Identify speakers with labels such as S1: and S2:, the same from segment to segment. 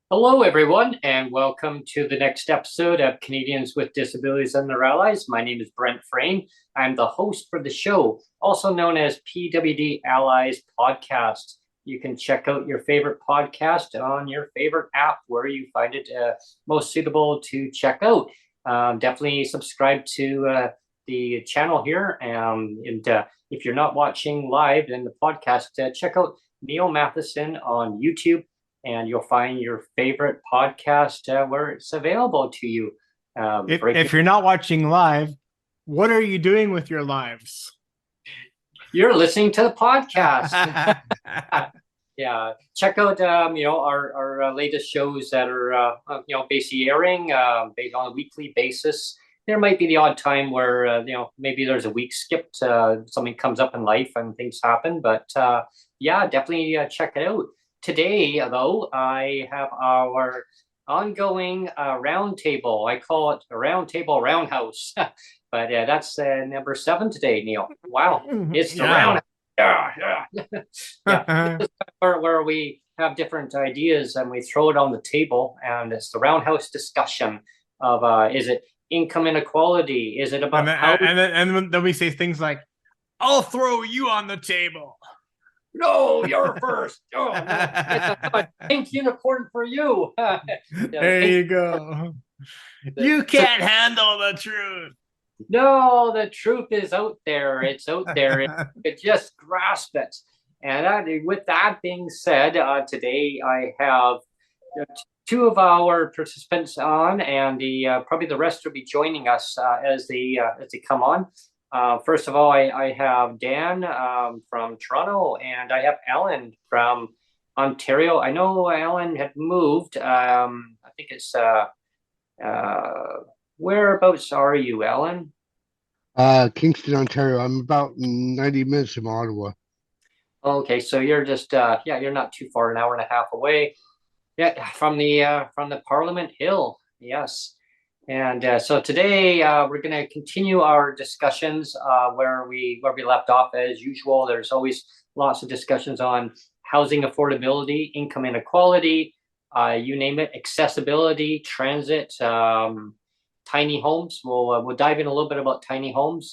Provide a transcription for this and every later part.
S1: Hello, everyone, and welcome to the next episode of Canadians with Disabilities and Their Allies. My name is Brent Frain. I'm the host for the show, also known as PWD Allies Podcast. You can check out your favorite podcast on your favorite app where you find it most suitable to check out. Definitely subscribe to the channel here. And if you're not watching live in the podcast, check out Neil Matheson on YouTube. And you'll find your favorite podcast where it's available to you.
S2: If you're not watching live, what are you doing with your lives?
S1: You're listening to the podcast. Yeah, check out our latest shows that are basically airing based on a weekly basis. There might be the odd time where maybe there's a week skipped, something comes up in life and things happen. But yeah, definitely check it out. Today, though, I have our ongoing roundtable. I call it a roundtable roundhouse, but that's number 7 today, Neil. Wow, it's the round. Yeah. This is where we have different ideas and we throw it on the table, and it's the roundhouse discussion of is it income inequality? Is it about
S2: and then we say things like, "I'll throw you on the table."
S1: No, you're first. Oh, no. It's a pink unicorn for you.
S2: There you go. You can't handle the truth.
S1: No, the truth is out there. It's out there. It just grasp it. And with that being said, today I have 2 of our participants on, and probably the rest will be joining us as they come on. First of all, I have Dan from Toronto, and I have Ellen from Ontario. I know Ellen had moved. I think it's whereabouts are you, Ellen?
S3: Kingston, Ontario. I'm about 90 minutes from Ottawa.
S1: Okay, so you're just you're not too far, an hour and a half away. Yeah, from the Parliament Hill. Yes. And so today we're going to continue our discussions where we left off. As usual, there's always lots of discussions on housing affordability, income inequality, you name it, accessibility, transit, tiny homes. We'll dive in a little bit about tiny homes.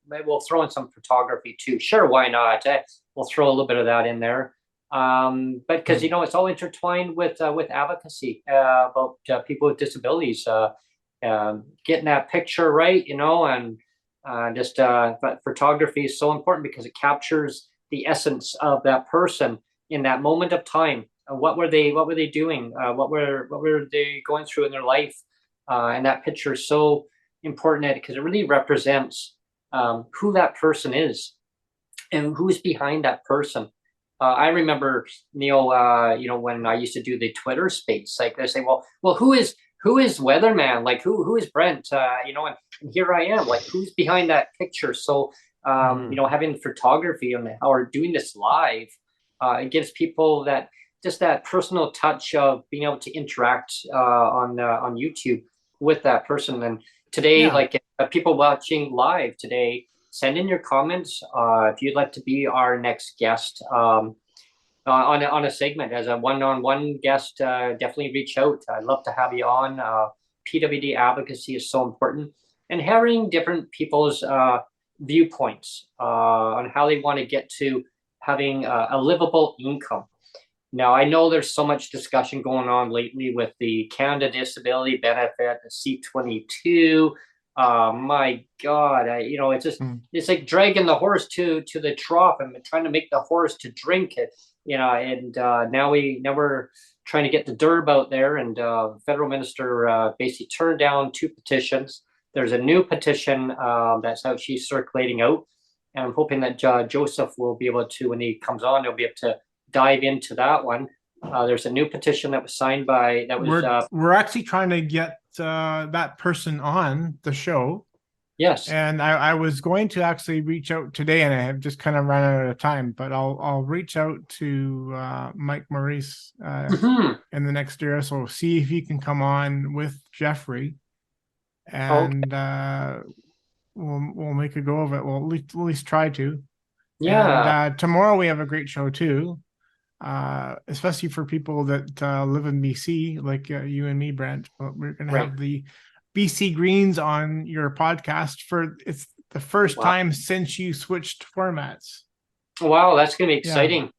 S1: Maybe we'll throw in some photography too. Sure, why not? We'll throw a little bit of that in there. But because it's all intertwined with advocacy about people with disabilities. Getting that picture right, and but photography is so important because it captures the essence of that person in that moment of time. What were they doing? What were they going through in their life? And that picture is so important because it really represents who that person is and who's behind that person. I remember, Neil, when I used to do the Twitter space, like they say, well, who is Weatherman? Like who is Brent? And here I am, like who's behind that picture? So, having photography or doing this live, it gives people that personal touch of being able to interact on YouTube with that person. And today, people watching live today, send in your comments if you'd like to be our next guest. On a segment as a one-on-one guest, definitely reach out. I'd love to have you on. PWD advocacy is so important, and hearing different people's viewpoints on how they want to get to having a livable income. Now, I know there's so much discussion going on lately with the Canada Disability Benefit, the C-22, My God, it's just
S2: Mm.
S1: it's like dragging the horse to the trough and trying to make the horse to drink it. And now we're trying to get the derb out there, and federal minister basically turned down two petitions. There's a new petition that's out, she's circulating out, and I'm hoping that Joseph will be able to, when he comes on, he'll be able to dive into that one. There's a new petition that was signed by
S2: We're actually trying to get that person on the show.
S1: yes.
S2: And I was going to actually reach out today, and I have just kind of run out of time. But I'll reach out to Mike Maurice
S1: Mhm.
S2: in the next year, so see if he can come on with Jeffrey, and we'll make a go of it. We'll at least try to.
S1: Yeah.
S2: And tomorrow we have a great show too, especially for people that live in BC, like you and me, Brent. But we're going to
S1: Right.
S2: have the BC Greens on your podcast it's the first
S1: Wow.
S2: time since you switched formats.
S1: Wow, that's going to be
S2: Yeah.
S1: exciting.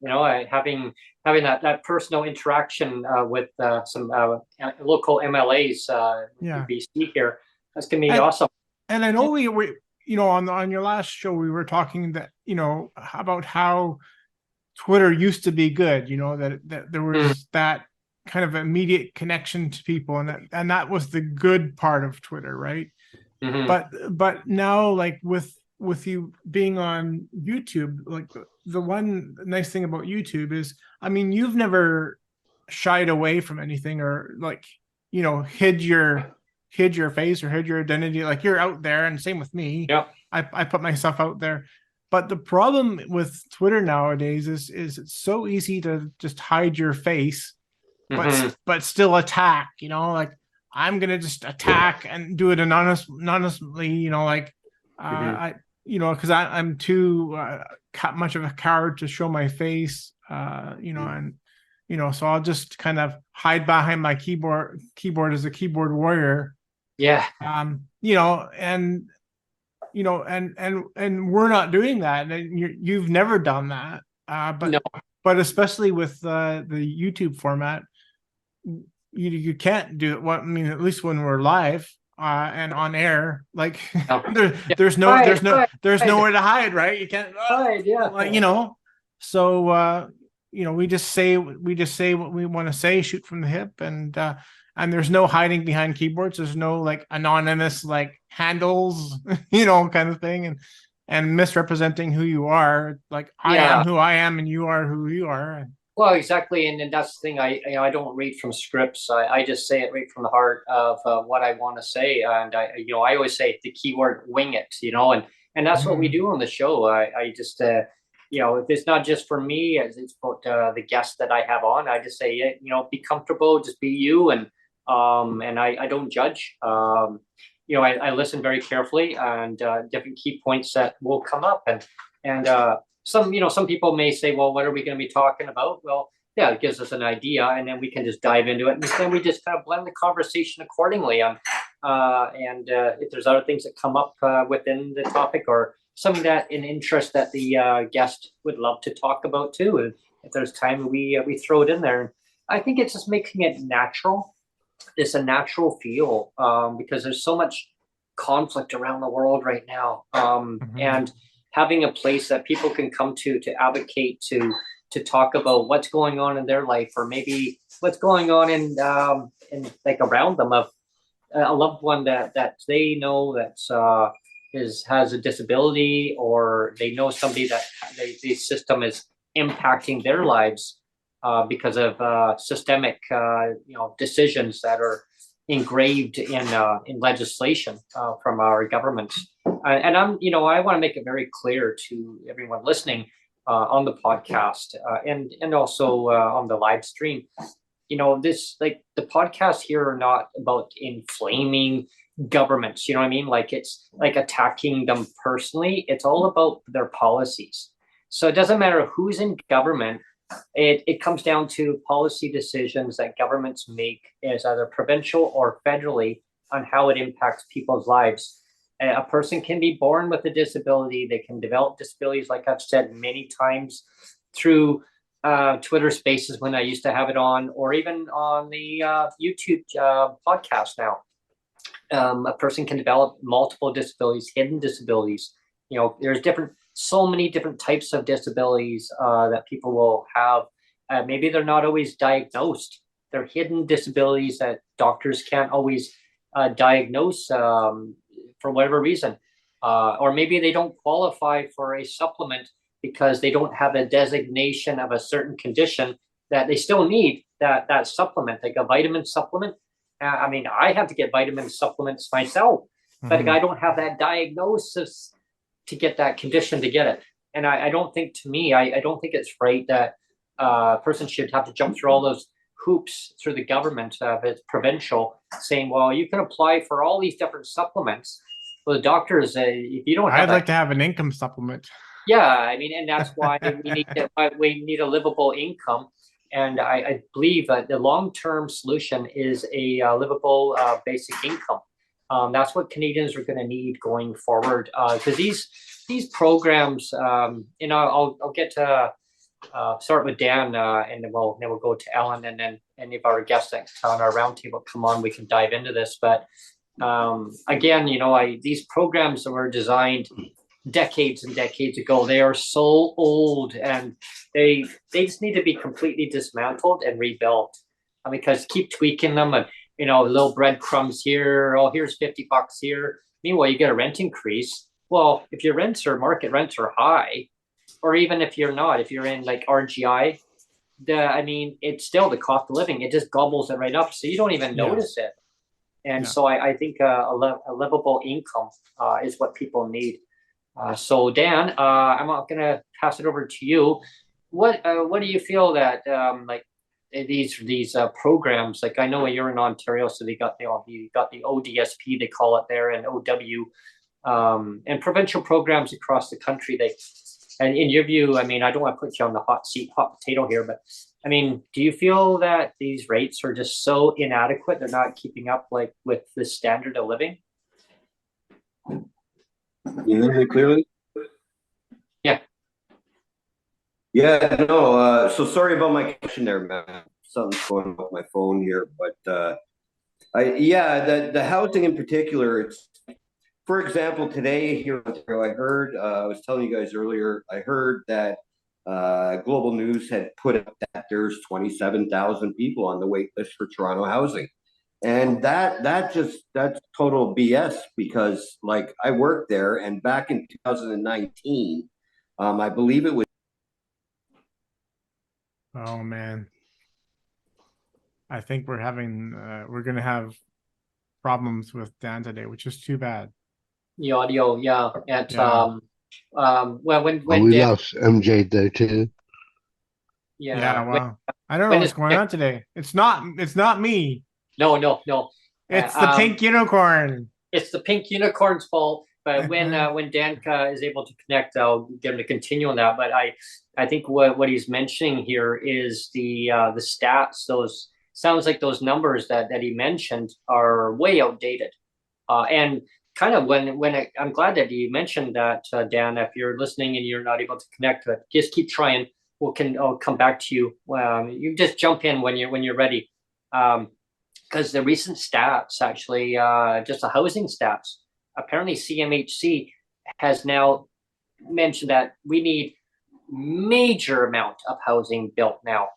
S1: Having that personal interaction with some local MLAs
S2: Yeah.
S1: in BC here. That's going to be
S2: And-
S1: awesome.
S2: And I know we on your last show we were talking that about how Twitter used to be good. That there was that kind of immediate connection to people, and that was the good part of Twitter, right?
S1: Mhm.
S2: But now, like with you being on YouTube, like the one nice thing about YouTube is, I mean, you've never shied away from anything, or like hid your face or hid your identity. Like, you're out there, and same with me.
S1: Yeah.
S2: I put myself out there. But the problem with Twitter nowadays is it's so easy to just hide your face,
S1: Mhm.
S2: but still attack. Like, I'm gonna just attack and do it anonymously. Because I'm too much of a coward to show my face. And so I'll just kind of hide behind my keyboard as a keyboard warrior.
S1: Yeah.
S2: And we're not doing that, and you've never done that.
S1: No.
S2: But especially with the YouTube format, you can't do it. What I mean, at least when we're live and on air, like
S1: No.
S2: there's
S1: Hide.
S2: nowhere to hide, right? You can't
S1: Hide, yeah.
S2: So we just say what we want to say, shoot from the hip, and there's no hiding behind keyboards. There's no like anonymous like handles, kind of thing, and misrepresenting who you are. Like, I am who I am, and you are who you are.
S1: Well, exactly, and that's the thing. I don't read from scripts. I just say it right from the heart of what I want to say, and I always say the keyword "wing it," and that's what we do on the show. I just if it's not just for me, as it's about the guests that I have on, I just say be comfortable, just be you, and I don't judge. I listen very carefully, and different key points that will come up, and some people may say, well, what are we going to be talking about? Well, yeah, it gives us an idea, and then we can just dive into it, and then we just kind of blend the conversation accordingly. And if there's other things that come up within the topic, or something that in interest that the guest would love to talk about too, and if there's time, we throw it in there. I think it's just making it natural. It's a natural feel, because there's so much conflict around the world right now, and having a place that people can come to advocate, to talk about what's going on in their life, or maybe what's going on in like around them, of a loved one that they know that has a disability, or they know somebody that the system is impacting their lives because of systemic decisions that are engraved in legislation from our governments. And I want to make it very clear to everyone listening on the podcast and also on the live stream. This, like, the podcasts here are not about inflaming governments. You know what I mean? Like, it's like attacking them personally. It's all about their policies. So it doesn't matter who's in government. It comes down to policy decisions that governments make, as either provincial or federally, on how it impacts people's lives. A person can be born with a disability. They can develop disabilities, like I've said many times, through Twitter Spaces when I used to have it on, or even on the YouTube podcast now. A person can develop multiple disabilities, hidden disabilities. There's so many different types of disabilities that people will have. Maybe they're not always diagnosed. They're hidden disabilities that doctors can't always diagnose for whatever reason. Or maybe they don't qualify for a supplement because they don't have a designation of a certain condition that they still need that supplement, like a vitamin supplement. I mean, I have to get vitamin supplements myself, but I don't have that diagnosis to get that condition to get it. And I don't think, to me, I don't think it's right that a person should have to jump through all those hoops through the government, if it's provincial, saying, well, you can apply for all these different supplements. Well, the doctors, if you don't have
S2: I'd like to have an income supplement.
S1: yeah, I mean, and that's why we need a livable income. And I believe that the long-term solution is a livable basic income. That's what Canadians are going to need going forward. Because these programs, I'll get to start with Dan, and then we'll go to Ellen, and then any of our guests that on our roundtable come on, we can dive into this. But again, these programs were designed decades and decades ago. They are so old, and they just need to be completely dismantled and rebuilt. Because keep tweaking them, and little breadcrumbs here. Oh, here's $50 here. Meanwhile, you get a rent increase. Well, if your market rents are high, or even if you're not, if you're in like RGI, it's still the cost of living. It just gobbles it right up, so you don't even notice it. And so I think a livable income is what people need. So Dan, I'm going to pass it over to you. What do you feel that like these programs? Like, I know you're in Ontario, so you got the ODSP, they call it there, and OW, and provincial programs across the country. And in your view, I mean, I don't want to put you on the hot potato here, but I mean, do you feel that these rates are just so inadequate, they're not keeping up like with the standard of living?
S4: You hear me clearly?
S1: Yeah.
S4: Yeah, no, so sorry about my connection there, man. Something's going on with my phone here, but the housing in particular, it's, for example, today here in Ontario, I heard, I was telling you guys earlier, I heard that Global News had put up that there's 27,000 people on the wait list for Toronto housing. And that's total BS, because like I worked there, and back in 2019, I believe it was.
S2: Oh man, I think we're going to have problems with Dan today, which is too bad.
S1: The audio, yeah. And well, when
S3: we
S1: Dan,
S3: lost MJ there too.
S2: Yeah, well, I don't know what's going on today. It's not me.
S1: No.
S2: It's the pink unicorn.
S1: It's the pink unicorn's fault. But when Danka is able to connect, I'll get him to continue on that. But I think what he's mentioning here is the stats. Those sounds like those numbers that he mentioned are way outdated. And kind of I'm glad that you mentioned that, Dan. If you're listening and you're not able to connect, just keep trying. I'll come back to you. You just jump in when you're ready. Because the recent stats, actually, just the housing stats, apparently CMHC has now mentioned that we need major amount of housing built now.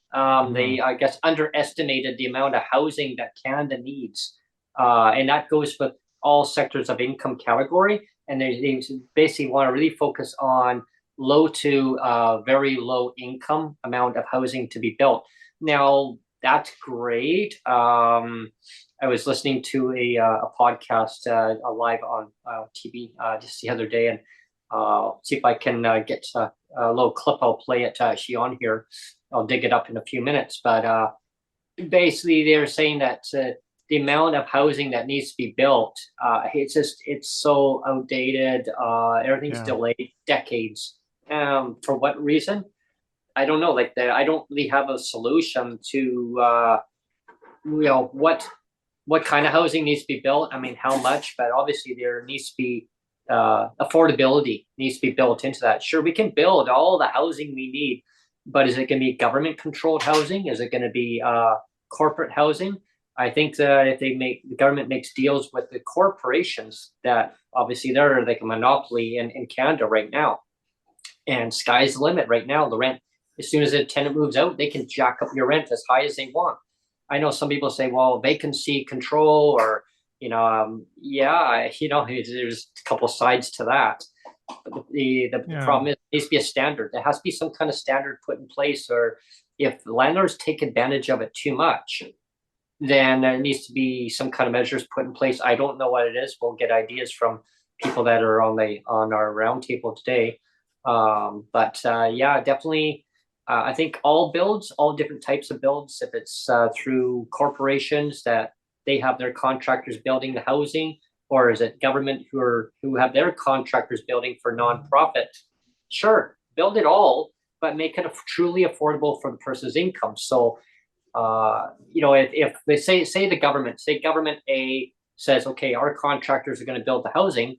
S1: They, I guess, underestimated the amount of housing that Canada needs. And that goes with all sectors of income category. And they basically want to really focus on low to very low income amount of housing to be built. Now, that's great. I was listening to a podcast live on TV just the other day, and see if I can get a little clip. I'll play it actually on here. I'll dig it up in a few minutes. But basically, they're saying that the amount of housing that needs to be built, it's so outdated. Everything's delayed decades. For what reason? I don't know. I don't really have a solution to what kind of housing needs to be built. I mean, how much? But obviously, there needs to be affordability needs to be built into that. Sure, we can build all the housing we need, but is it going to be government-controlled housing? Is it going to be corporate housing? I think that if the government makes deals with the corporations, that obviously they're like a monopoly in Canada right now, and sky's the limit right now. The rent, as soon as a tenant moves out, they can jack up your rent as high as they want. I know some people say, well, vacancy control, or yeah, there's a couple sides to that. But the problem is, it needs to be a standard. There has to be some kind of standard put in place, or if landlords take advantage of it too much, then there needs to be some kind of measures put in place. I don't know what it is. We'll get ideas from people that are on our roundtable today. Yeah, definitely. I think all different types of builds, if it's through corporations that they have their contractors building the housing, or is it government who have their contractors building for nonprofit? Sure, build it all, but make it truly affordable for the person's income. So, if they say government A says, okay, our contractors are going to build the housing.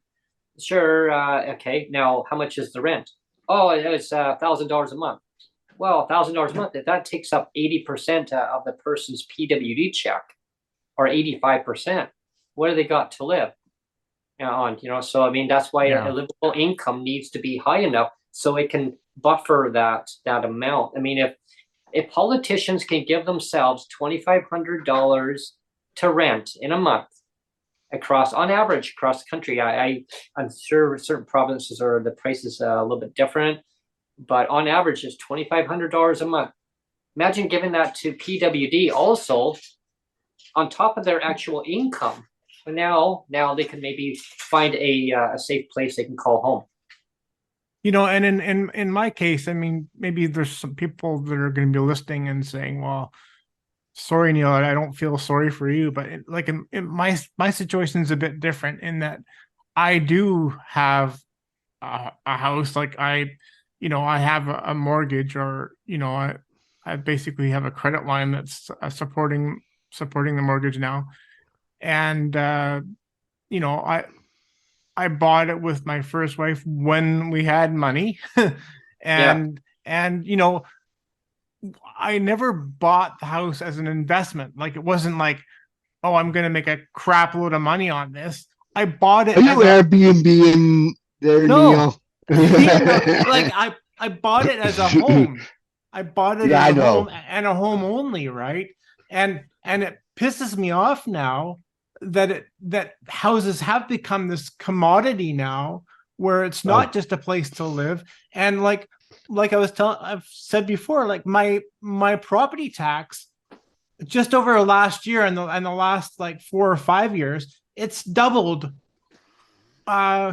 S1: Sure, okay. Now, how much is the rent? Oh, it's $1,000 a month. Well, $1,000 a month, if that takes up 80% of the person's PWD check, or 85%, what do they got to live on? So I mean, that's why a livable income needs to be high enough so it can buffer that amount. I mean, if politicians can give themselves $2,500 to rent in a month on average across the country, I'm sure certain provinces are the prices a little bit different, but on average it's $2,500 a month. Imagine giving that to PWD also on top of their actual income. But now they can maybe find a safe place they can call home.
S2: And in my case, I mean, maybe there's some people that are going to be listening and saying, well, sorry, Neil, I don't feel sorry for you. But my situation is a bit different in that I do have a house. Like I have a mortgage, or, I basically have a credit line that's supporting the mortgage now. And, I bought it with my first wife when we had money. and I never bought the house as an investment. Like, it wasn't like, oh, I'm going to make a crap load of money on this. I bought it.
S3: Are you Airbnb in there,
S2: No.
S3: Neil?
S2: Like I bought it as a home. I bought it as a home, and a home only, right? And it pisses me off now that houses have become this commodity now, where it's not just a place to live. And like I've said before, like my property tax just over the last year and the last like 4 or 5 years, it's doubled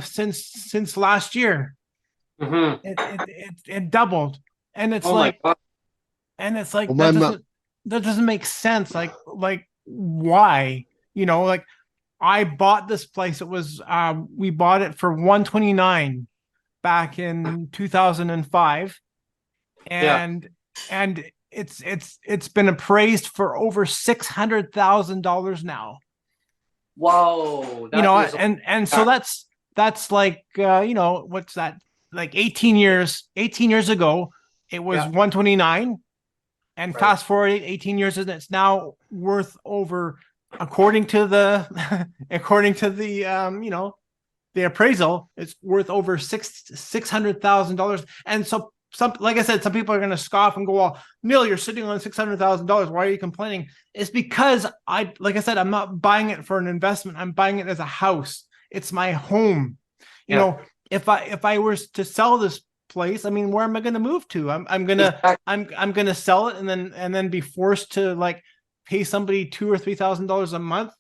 S2: since last year.
S1: Mm-hmm.
S2: It doubled, and it's that doesn't make sense. Like why? Like, I bought this place. It was we bought it for $129 back in 2005, and it's been appraised for over $600,000 now.
S1: Whoa!
S2: So that's like what's that? Like 18 years ago, it was 129, and fast forward 18 years, and it's now worth over, according to the the appraisal, it's worth over $600,000. And so like I said, some people are going to scoff and go, well, Neil, you're sitting on $600,000. Why are you complaining? It's because like I said, I'm not buying it for an investment. I'm buying it as a house. It's my home. If I were to sell this place, I mean, where am I going to move to? I'm gonna sell it and then be forced to like pay somebody $2,000 or $3,000 a month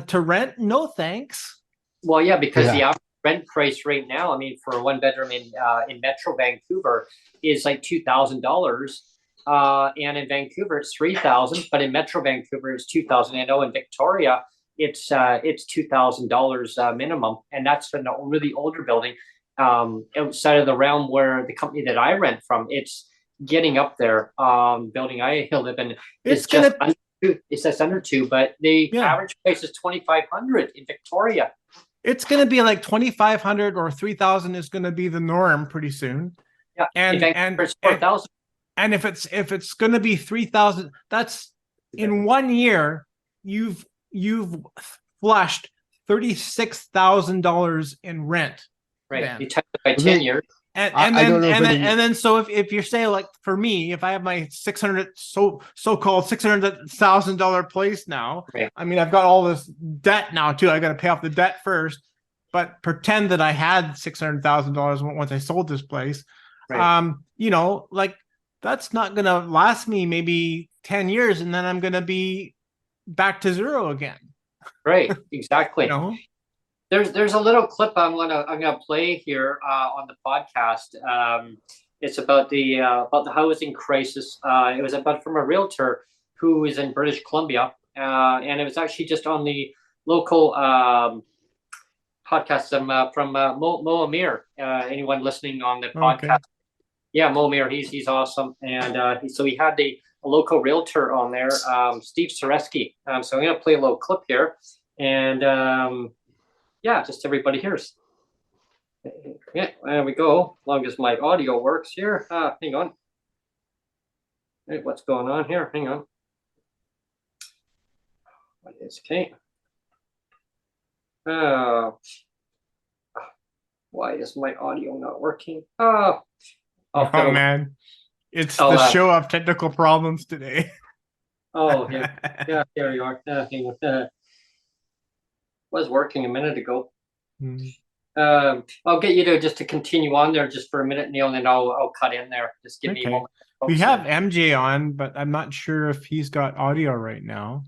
S2: to rent. No thanks.
S1: Well, yeah, because the average rent price right now, I mean, for a one bedroom in Metro Vancouver is like $2,000, and in Vancouver it's $3,000, but in Metro Vancouver it's $2,000. I know in Victoria it's $2,000 minimum, and that's in a really older building outside of the realm where the company that I rent from, it's getting up there. Building I live in, it's just under two, but the average price is $2,500 in Victoria.
S2: It's going to be like $2,500 or $3,000 is going to be the norm pretty soon.
S1: Yeah,
S2: and
S1: it's $4,000.
S2: And if it's going to be $3,000, that's in 1 year. you've flushed $36,000 in rent.
S1: Right.
S2: then.
S1: You times it by
S3: Okay.
S1: 10 years.
S3: I don't know if any-
S2: And then so if you're saying, like, for me, if I have my so-called $600,000 place now,
S1: Right.
S2: I mean, I've got all this debt now too. I got to pay off the debt first, but pretend that I had $600,000 once I sold this place.
S1: Right.
S2: You know, like, that's not gonna last me maybe 10 years, and then I'm gonna be back to zero again.
S1: Right. Exactly.
S2: You know?
S1: There's a little clip I'm gonna play here on the podcast. It's about the housing crisis. It was about from a realtor who is in British Columbia, and it was actually just on the local podcast from Mo Amir. Anyone listening on the podcast?
S2: Okay.
S1: Yeah, Mo Amir. He's awesome, and so he had a local realtor on there, Steve Sareski. So I'm gonna play a little clip here, and. Yeah, just everybody hears. Yeah, there we go. As long as my audio works here. Hang on. Hey, what's going on here? Hang on. What is okay? Why is my audio not working?
S2: Oh man, it's
S1: I'll,
S2: the show of technical problems today.
S1: Oh yeah, there you are. Hang on. Was working a minute ago. I'll get you to continue on there just for a minute, Neil, and then I'll cut in there. Just give me a moment.
S2: We have MJ on, but I'm not sure if he's got audio right now.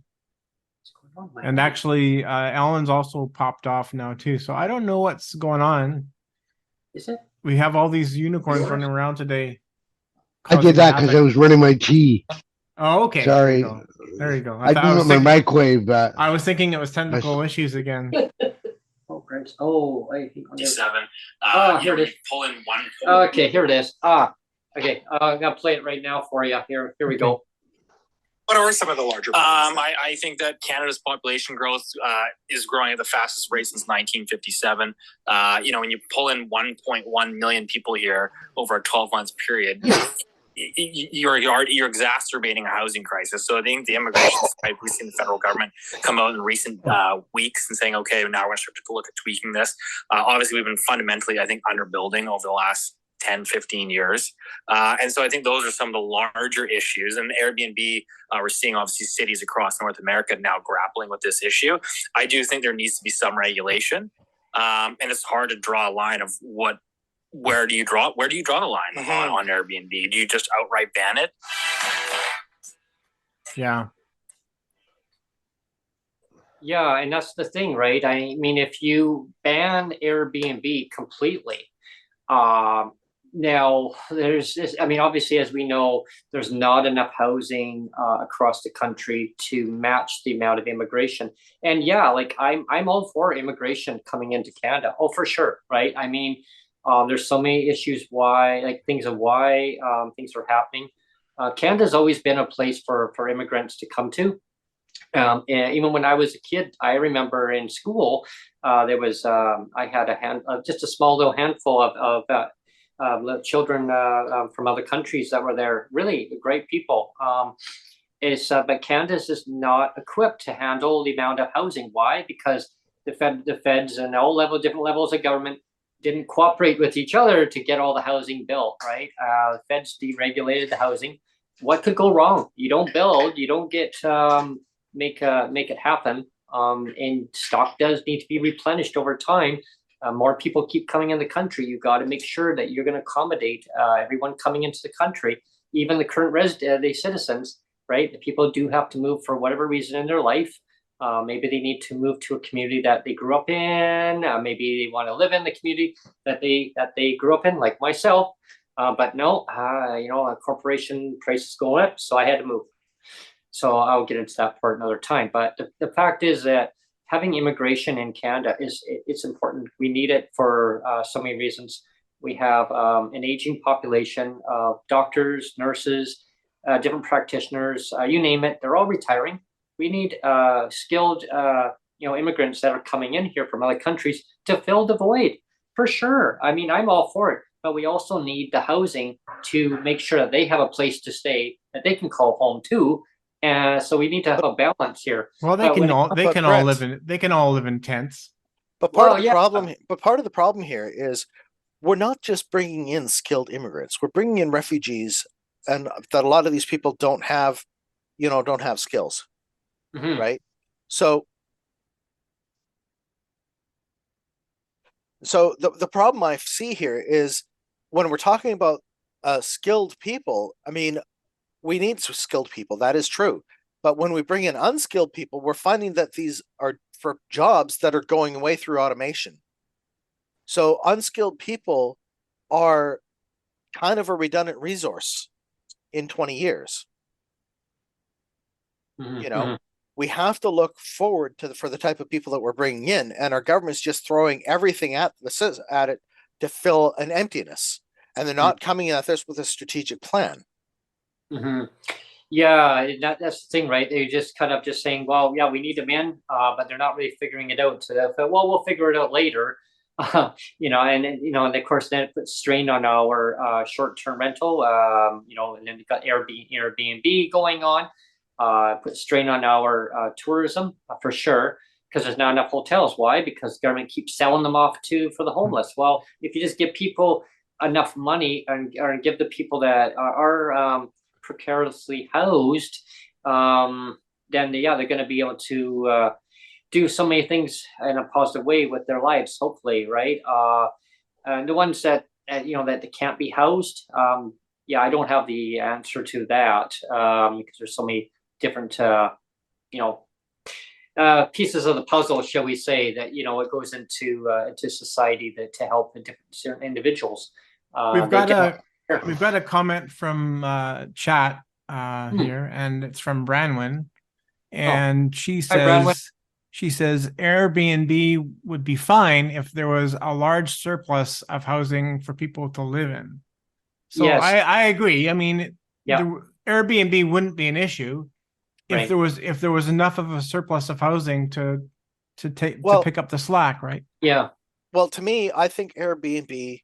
S2: And actually, Alan's also popped off now too. So I don't know what's going on.
S1: Is it?
S2: We have all these unicorns running around today.
S3: I did that because I was running my tea.
S2: Oh, okay.
S3: Sorry.
S2: There you go.
S3: I didn't want my microwave, but
S2: I was thinking it was technical issues again.
S1: Oh, Brent. Oh, I think
S5: 57.
S1: Here it is.
S5: Pull in one.
S1: Okay, here it is. Okay. I'm gonna play it right now for you. Here we go.
S5: What are some of the larger problems? I think that Canada's population growth is growing at the fastest rate since 1957. When you pull in 1.1 million people here over a 12-month period, you're exacerbating a housing crisis. So I think the immigration side, we've seen the federal government come out in recent weeks and saying, okay, now we're going to start to look at tweaking this. Obviously, we've been fundamentally, I think, underbuilding over the last 10, 15 years. And so I think those are some of the larger issues. And Airbnb, we're seeing obviously cities across North America now grappling with this issue. I do think there needs to be some regulation. And it's hard to draw a line of where do you draw the line on Airbnb? Do you just outright ban it?
S2: Yeah.
S1: Yeah, and that's the thing, right? I mean, if you ban Airbnb completely, now there's this, I mean, obviously, as we know, there's not enough housing across the country to match the amount of immigration. And yeah, like I'm all for immigration coming into Canada. Oh, for sure, right? I mean, there's so many issues why things are happening. Canada's always been a place for immigrants to come to. And even when I was a kid, I remember in school, there was I had just a small little handful of children from other countries that were there. Really great people. But Canada's just not equipped to handle the amount of housing. Why? Because the feds and all different levels of government didn't cooperate with each other to get all the housing built, right? Feds deregulated the housing. What could go wrong? You don't build, you don't get make it happen. And stock does need to be replenished over time. More people keep coming in the country. You got to make sure that you're going to accommodate everyone coming into the country, even the current the citizens, right? The people do have to move for whatever reason in their life. Maybe they need to move to a community that they grew up in. Maybe they want to live in the community that they grew up in, like myself. But no, a corporation price is going up, so I had to move. So I'll get into that part another time. But the fact is that having immigration in Canada it's important. We need it for so many reasons. We have an aging population of doctors, nurses, different practitioners, you name it. They're all retiring. We need skilled, immigrants that are coming in here from other countries to fill the void, for sure. I mean, I'm all for it, but we also need the housing to make sure that they have a place to stay that they can call home to, And so we need to have a balance here.
S2: Well, they
S1: But
S2: can
S1: when it-
S2: all they
S6: But
S2: can all
S6: Brent-
S2: live in tents.
S6: But part
S1: Well,
S6: of the
S1: yeah.
S6: problem here is we're not just bringing in skilled immigrants. We're bringing in refugees, and that a lot of these people don't have skills,
S1: Mhm.
S6: right? So the problem I see here is when we're talking about skilled people, I mean, we need skilled people. That is true. But when we bring in unskilled people, we're finding that these are for jobs that are going away through automation. So unskilled people are kind of a redundant resource in 20 years.
S1: Mhm,
S6: You know,
S1: mhm.
S6: we have to look forward to for the type of people that we're bringing in, and our government's just throwing everything at it to fill an emptiness, and they're not coming at this with a strategic plan.
S1: Mhm. Yeah, that's the thing, right? They're just kind of just saying, well, yeah, we need them in, but they're not really figuring it out. So they thought, well, we'll figure it out later. And of course, then it puts strain on our short-term rental, and then we've got Airbnb going on, puts strain on our tourism for sure, because there's not enough hotels. Why? Because government keeps selling them off for the homeless. Well, if you just give people enough money or give the people that are precariously housed, then they're going to be able to do so many things in a positive way with their lives, hopefully, right? And the ones that that they can't be housed, I don't have the answer to that, because there's so many different pieces of the puzzle, shall we say, that it goes into society to help the different certain individuals.
S2: We've
S1: they
S2: got
S1: get-
S2: We've got a comment from chat here, and it's from Branwyn, and she
S1: Hi, Branwyn.
S2: says Airbnb would be fine if there was a large surplus of housing for people to live in. So
S1: Yes.
S2: I agree. I mean,
S1: Yeah.
S2: the Airbnb wouldn't be an issue if
S1: Right.
S2: there was enough of a surplus of housing to
S6: Well-
S2: pick up the slack, right?
S1: Yeah.
S6: Well, to me, I think Airbnb,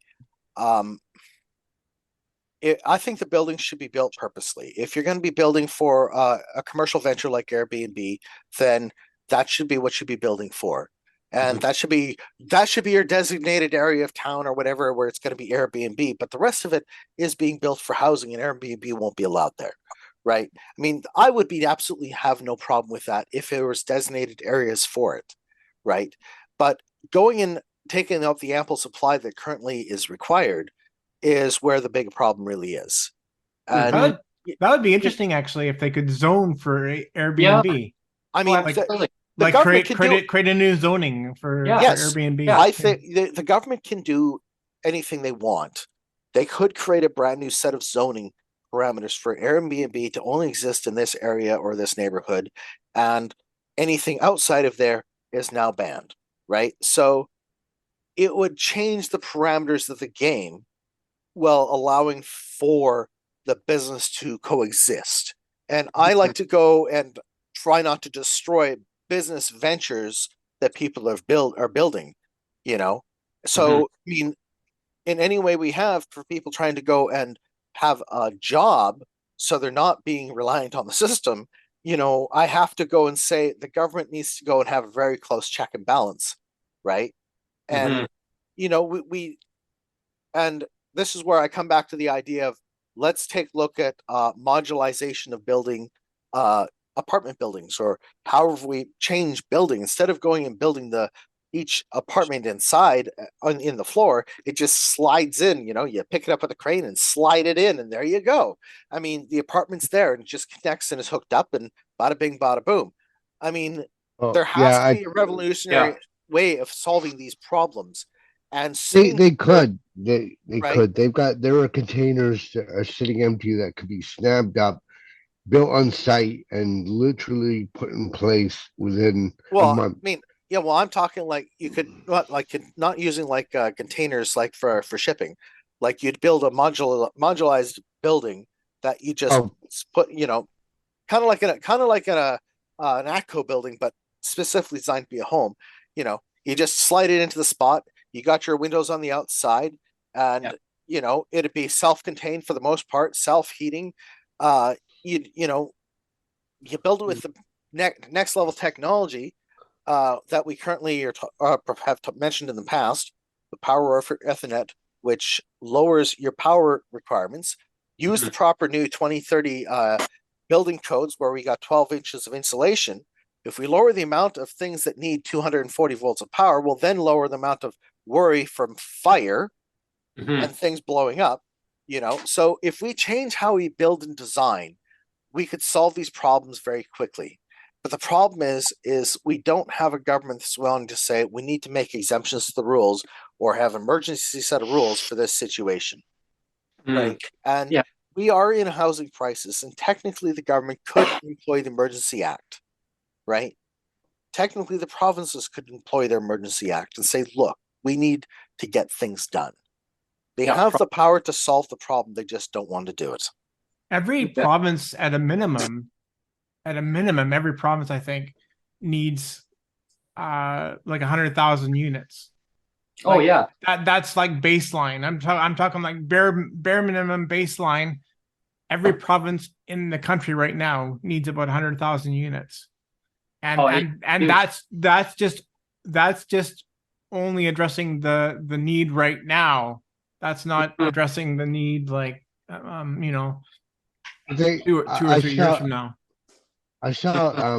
S6: I think the buildings should be built purposely. If you're going to be building for a commercial venture like Airbnb, then that should be what you'd be building for, and that should be your designated area of town or whatever where it's going to be Airbnb. But the rest of it is being built for housing, and Airbnb won't be allowed there, right? I mean, I would be absolutely have no problem with that if there was designated areas for it, right? But going and taking out the ample supply that currently is required is where the big problem really is. And
S2: That would be interesting, actually, if they could zone for Airbnb.
S6: I mean,
S1: absolutely.
S6: the
S2: Like
S6: government
S2: create a new zoning for
S6: Yes.
S2: Airbnb.
S1: Yeah.
S6: I think the government can do anything they want. They could create a brand new set of zoning parameters for Airbnb to only exist in this area or this neighborhood, and anything outside of there is now banned, right? So it would change the parameters of the game while allowing for the business to coexist. And I like to go and try not to destroy business ventures that people are building, So, I mean, in any way we have for people trying to go and have a job so they're not being reliant on the system, I have to go and say the government needs to go and have a very close check and balance, right? And we and this is where I come back to the idea of let's take a look at modularization of building apartment buildings, or however we change building. Instead of going and building each apartment inside in the floor, it just slides in. You pick it up with a crane and slide it in, and there you go. I mean, the apartment's there and it just connects and is hooked up, and bada bing, bada boom. I mean, there has to be a revolutionary way of solving these problems. And
S3: they could. They
S6: Right.
S3: could. There are containers that are sitting empty that could be snapped up, built on site, and literally put in place within a month.
S6: I mean, yeah, well, I'm talking like you could not using like containers like for shipping. Like you'd build a modularized building that you just put, kind of like an ATCO building, but specifically designed to be a home. You just slide it into the spot. You got your windows on the outside, and it'd be self-contained for the most part, self-heating. you build it with the next level technology that we currently have mentioned in the past, the power over Ethernet, which lowers your power requirements. Use the proper new 2030 building codes where we got 12 inches of insulation. If we lower the amount of things that need 240 volts of power, we'll then lower the amount of worry from fire and things blowing up. So if we change how we build and design, we could solve these problems very quickly. But the problem is we don't have a government that's willing to say we need to make exemptions to the rules or have emergency set of rules for this situation. Right. And we are in a housing crisis, and technically the government could employ the Emergency Act, right? Technically the provinces could employ their Emergency Act and say, look, we need to get things done. They have the power to solve the problem, they just don't want to do it.
S2: Every province at a minimum, every province I think needs like 100,000 units.
S1: Oh,
S2: like,
S1: yeah.
S2: That's like baseline. I'm talking like bare minimum baseline. Every province in the country right now needs about 100,000 units. And that's just only addressing the need right now. That's not addressing the need like two or 3 years from now.
S3: I saw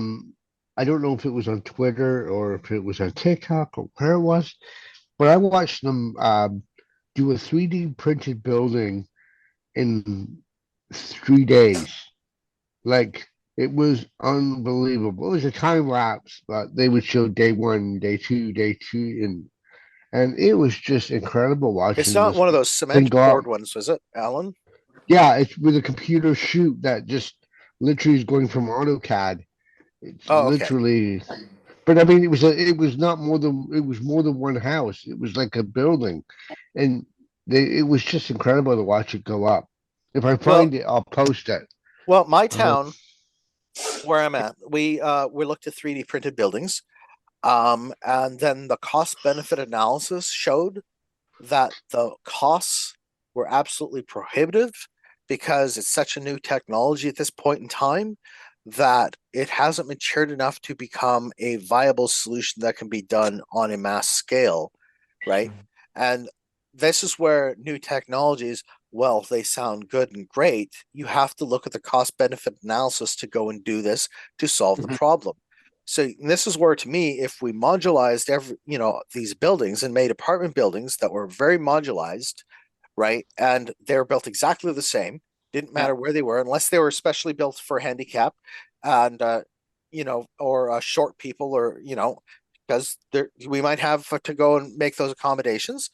S3: I don't know if it was on Twitter or if it was on TikTok or where it was, but I watched them do a 3D printed building in 3 days. Like, it was unbelievable. It was a time lapse, but they would show day 1, day 2, and it was just incredible watching.
S6: It's not one of those cement board ones, is it, Alan?
S3: Yeah, it's with a computer shoot that just literally is going from AutoCAD. It's literally, but I mean, it was more than one house. It was like a building, and it was just incredible to watch it go up. If I find it, I'll post it.
S6: Well, my town, where I'm at, we looked at 3D printed buildings, and then the cost benefit analysis showed that the costs were absolutely prohibitive because it's such a new technology at this point in time that it hasn't matured enough to become a viable solution that can be done on a mass scale, right? And this is where new technologies, well, they sound good and great. You have to look at the cost benefit analysis to go and do this to solve the problem. So this is where, to me, if we modularized these buildings and made apartment buildings that were very modularized, right, and they're built exactly the same, didn't matter where they were, unless they were specially built for handicap and or short people, or because we might have to go and make those accommodations.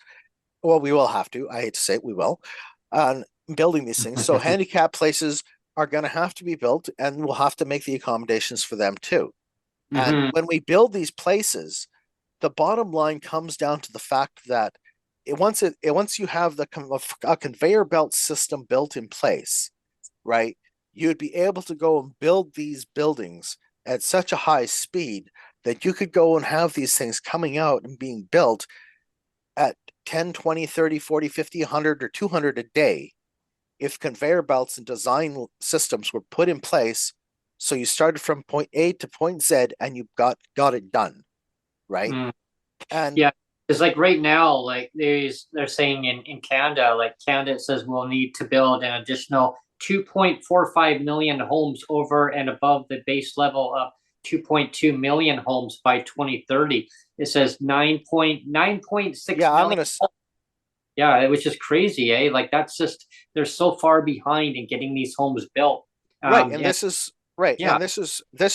S6: Well, we will have to. I hate to say it, we will. Building these things, so handicap places are going to have to be built, and we'll have to make the accommodations for them too. And when we build these places, the bottom line comes down to the fact that once you have a conveyor belt system built in place, right, you'd be able to go and build these buildings at such a high speed that you could go and have these things coming out and being built at 10, 20, 30, 40, 50, 100, or 200 a day if conveyor belts and design systems were put in place. So you started from point A to point Z and you got it done, right? And
S1: yeah, it's like right now, like they're saying in Canada, like Canada says we'll need to build an additional 2.45 million homes over and above the base level of 2.2 million homes by 2030. It says 9.6 million. Yeah, which is crazy, eh? Like that's just, they're so far behind in getting these homes built.
S6: Right, and this is right, and this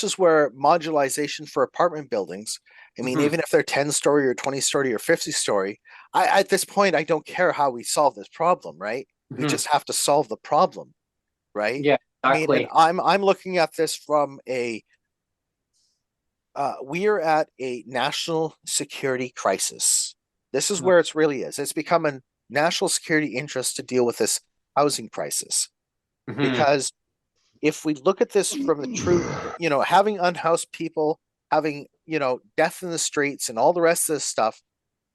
S6: is where modularization for apartment buildings. I mean, even if they're 10-story or 20-story or 50-story, at this point, I don't care how we solve this problem, right? We just have to solve the problem, right?
S1: Yeah, exactly.
S6: I mean, I'm looking at this from we are at a national security crisis. This is where it really is. It's become a national security interest to deal with this housing crisis. Because if we look at this from the truth, having unhoused people, having, death in the streets and all the rest of this stuff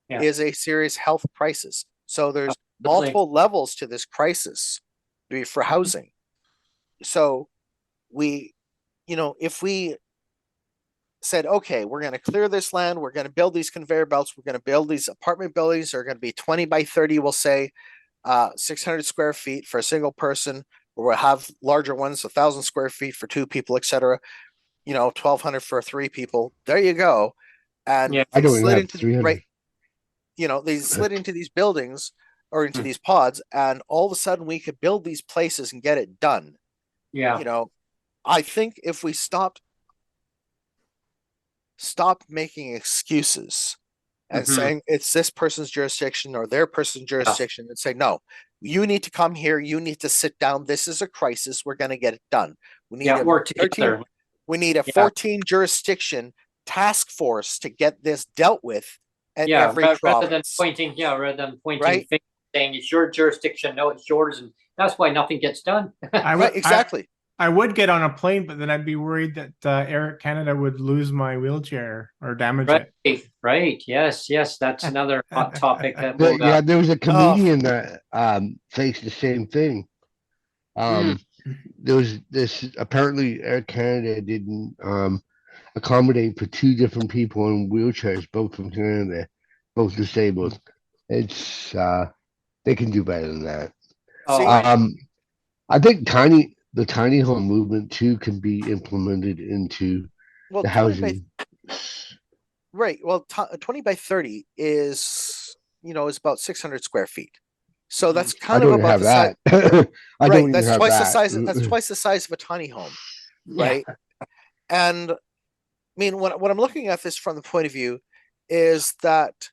S6: is a serious health crisis. So there's multiple levels to this crisis for housing. So we if we said, okay, we're going to clear this land, we're going to build these conveyor belts, we're going to build these apartment buildings, they're going to be 20 by 30, we'll say, 600 square feet for a single person, or we'll have larger ones, 1,000 square feet for 2 people, etc. 1,200 for 3 people. There you go. And
S1: Yeah.
S3: I
S6: they
S3: don't even
S6: slid
S3: have
S6: into
S3: 300.
S6: they slid into these buildings or into these pods, and all of a sudden we could build these places and get it done.
S1: Yeah.
S6: I think if we stop making excuses and
S1: Mhm.
S6: saying it's this person's jurisdiction or their person's jurisdiction, and say, no, you need to come here, you need to sit down, this is a crisis, we're going to get it done. We need
S1: Yeah,
S6: a
S1: work
S6: 13
S1: together.
S6: we need a
S1: Yeah.
S6: 14 jurisdiction task force to get this dealt with at
S1: Yeah,
S6: every
S1: rather than
S6: province.
S1: pointing,
S6: Right?
S1: fingers, saying it's your jurisdiction, no, it's yours, and that's why nothing gets done.
S6: Right, exactly.
S2: I would get on a plane, but then I'd be worried that Eric Canada would lose my wheelchair or damage
S1: Right,
S2: it.
S1: right, yes, that's another hot topic that
S3: But
S1: will.
S3: yeah, there was a
S6: Oh,
S3: comedian that faced the same thing.
S1: Mm.
S3: There was this apparently Air Canada didn't accommodate for 2 different people in wheelchairs, both from Canada, both disabled. It's they can do better than that.
S1: Oh,
S6: see,
S3: I think the tiny home movement too can be implemented into
S6: well,
S3: the
S6: 20 by,
S3: housing.
S6: right. Well, 20 by 30 is about 600 square feet. So that's
S3: I
S6: kind of
S3: don't even
S6: about
S3: have
S6: the size.
S3: that. I
S6: Right.
S3: don't even
S6: That's
S3: have
S6: twice the
S3: that.
S6: size. That's twice the size of a tiny home.
S1: yeah.
S6: Right. And I mean, what I'm looking at this from the point of view is that,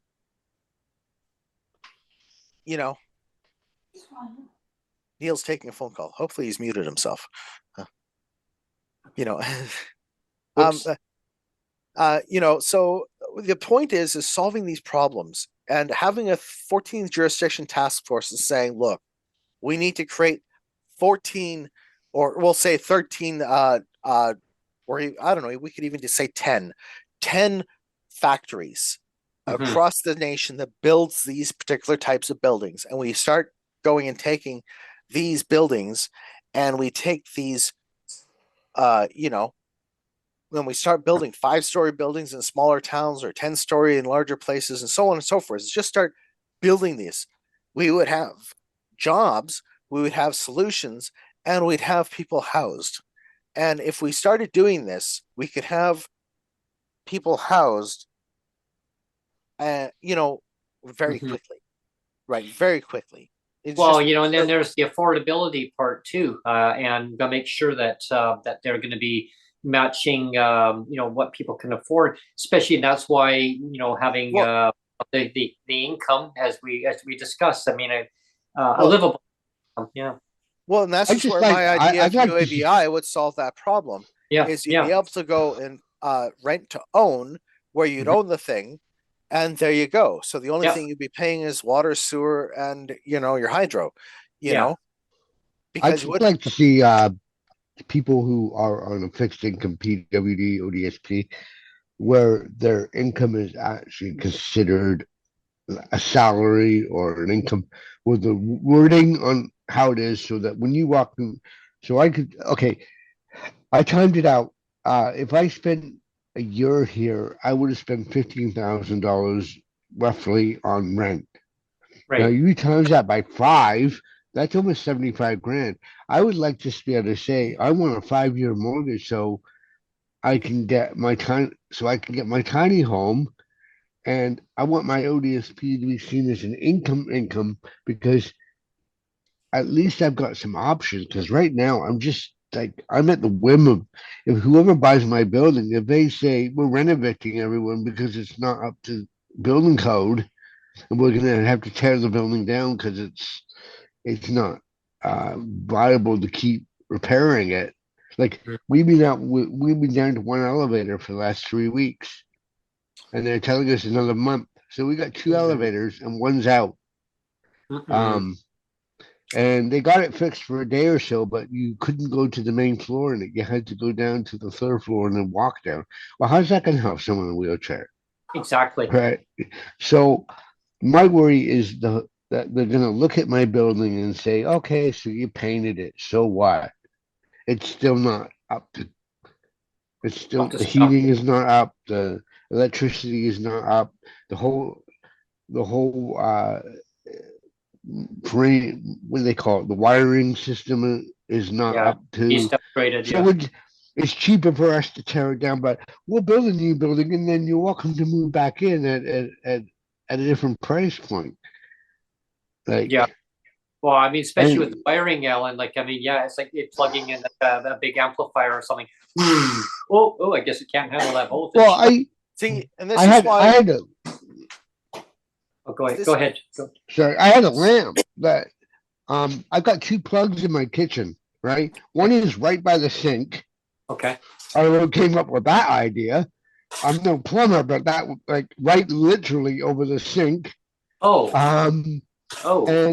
S6: Neil's taking a phone call. Hopefully he's muted himself.
S1: Oops.
S6: So the point is solving these problems and having a 14th jurisdiction task force is saying, look, we need to create 14, or we'll say 13, or I don't know, we could even just say 10 factories across the nation that builds these particular types of buildings. And we start going and taking these buildings and we take these, when we start building 5-story buildings in smaller towns or 10-story in larger places and so on and so forth, it's just start building these. We would have jobs, we would have solutions, and we'd have people housed. And if we started doing this, we could have people housed, very quickly, right? Very quickly. It's
S1: Well,
S6: just,
S1: and then there's the affordability part too, and to make sure that that they're going to be matching, what people can afford. Especially, and that's why having the income as we discussed. I mean, a livable income. Yeah.
S6: well, and that's
S3: I
S6: just
S3: just
S6: where
S3: like
S6: my idea
S3: I'd
S6: of
S3: like to see,
S6: UABI would solve that problem.
S1: Yeah.
S6: Is you'd
S1: Yeah.
S6: be able to go and rent to own, where you'd own the thing, and there you go. So the only
S1: Yeah.
S6: thing you'd be paying is water, sewer, and your hydro.
S1: Yeah.
S3: I'd
S6: Because
S3: just like to see people who are on a fixed income PWD, ODSP, where their income is actually considered a salary or an income, with the wording on how it is, so that when you walk through, so I timed it out. If I spent a year here, I would have spent $15,000 roughly on rent. Now
S1: Right.
S3: you times that by 5, that's almost 75 grand. I would like to be able to say I want a 5-year mortgage so I can get my tiny home, and I want my ODSP to be seen as an income, because at least I've got some options. Because right now I'm just like, I'm at the whim of, if whoever buys my building, if they say we're renovating everyone because it's not up to building code, and we're gonna have to tear the building down because it's not viable to keep repairing it. Like we've been down to 1 elevator for the last 3 weeks, and they're telling us another month. So we got 2 elevators and one's out. And they got it fixed for a day or so, but you couldn't go to the main floor in it. You had to go down to the 3rd floor and then walk down. Well, how's that going to help someone in a wheelchair?
S1: Exactly.
S3: Right. So my worry is that they're going to look at my building and say, okay, so you painted it. So what? It's still not up to It's still,
S1: Up to
S3: the
S1: snuff.
S3: heating is not up, the electricity is not up, the whole frame, what do they call it? The wiring system is not
S1: Yeah,
S3: up to.
S1: he's upgraded.
S3: So
S1: Yeah.
S3: it's cheaper for us to tear it down, but we'll build a new building and then you're welcome to move back in at a different price point. Like,
S1: Yeah. Well, I mean, especially with
S3: and
S1: wiring, Alan. Like, I mean, yeah, it's like it plugging in a big amplifier or something. Oh, I guess it can't handle that voltage.
S3: well,
S6: See, and this
S3: I
S6: is
S3: had
S6: why
S3: I had a
S1: Oh, go ahead.
S6: this-
S1: Go ahead. Go.
S3: sorry, I had a lamp that I've got two plugs in my kitchen, right? One is right by the sink.
S1: Okay.
S3: I don't know who came up with that idea. I'm no plumber, but that like right literally over the sink.
S1: Oh.
S3: And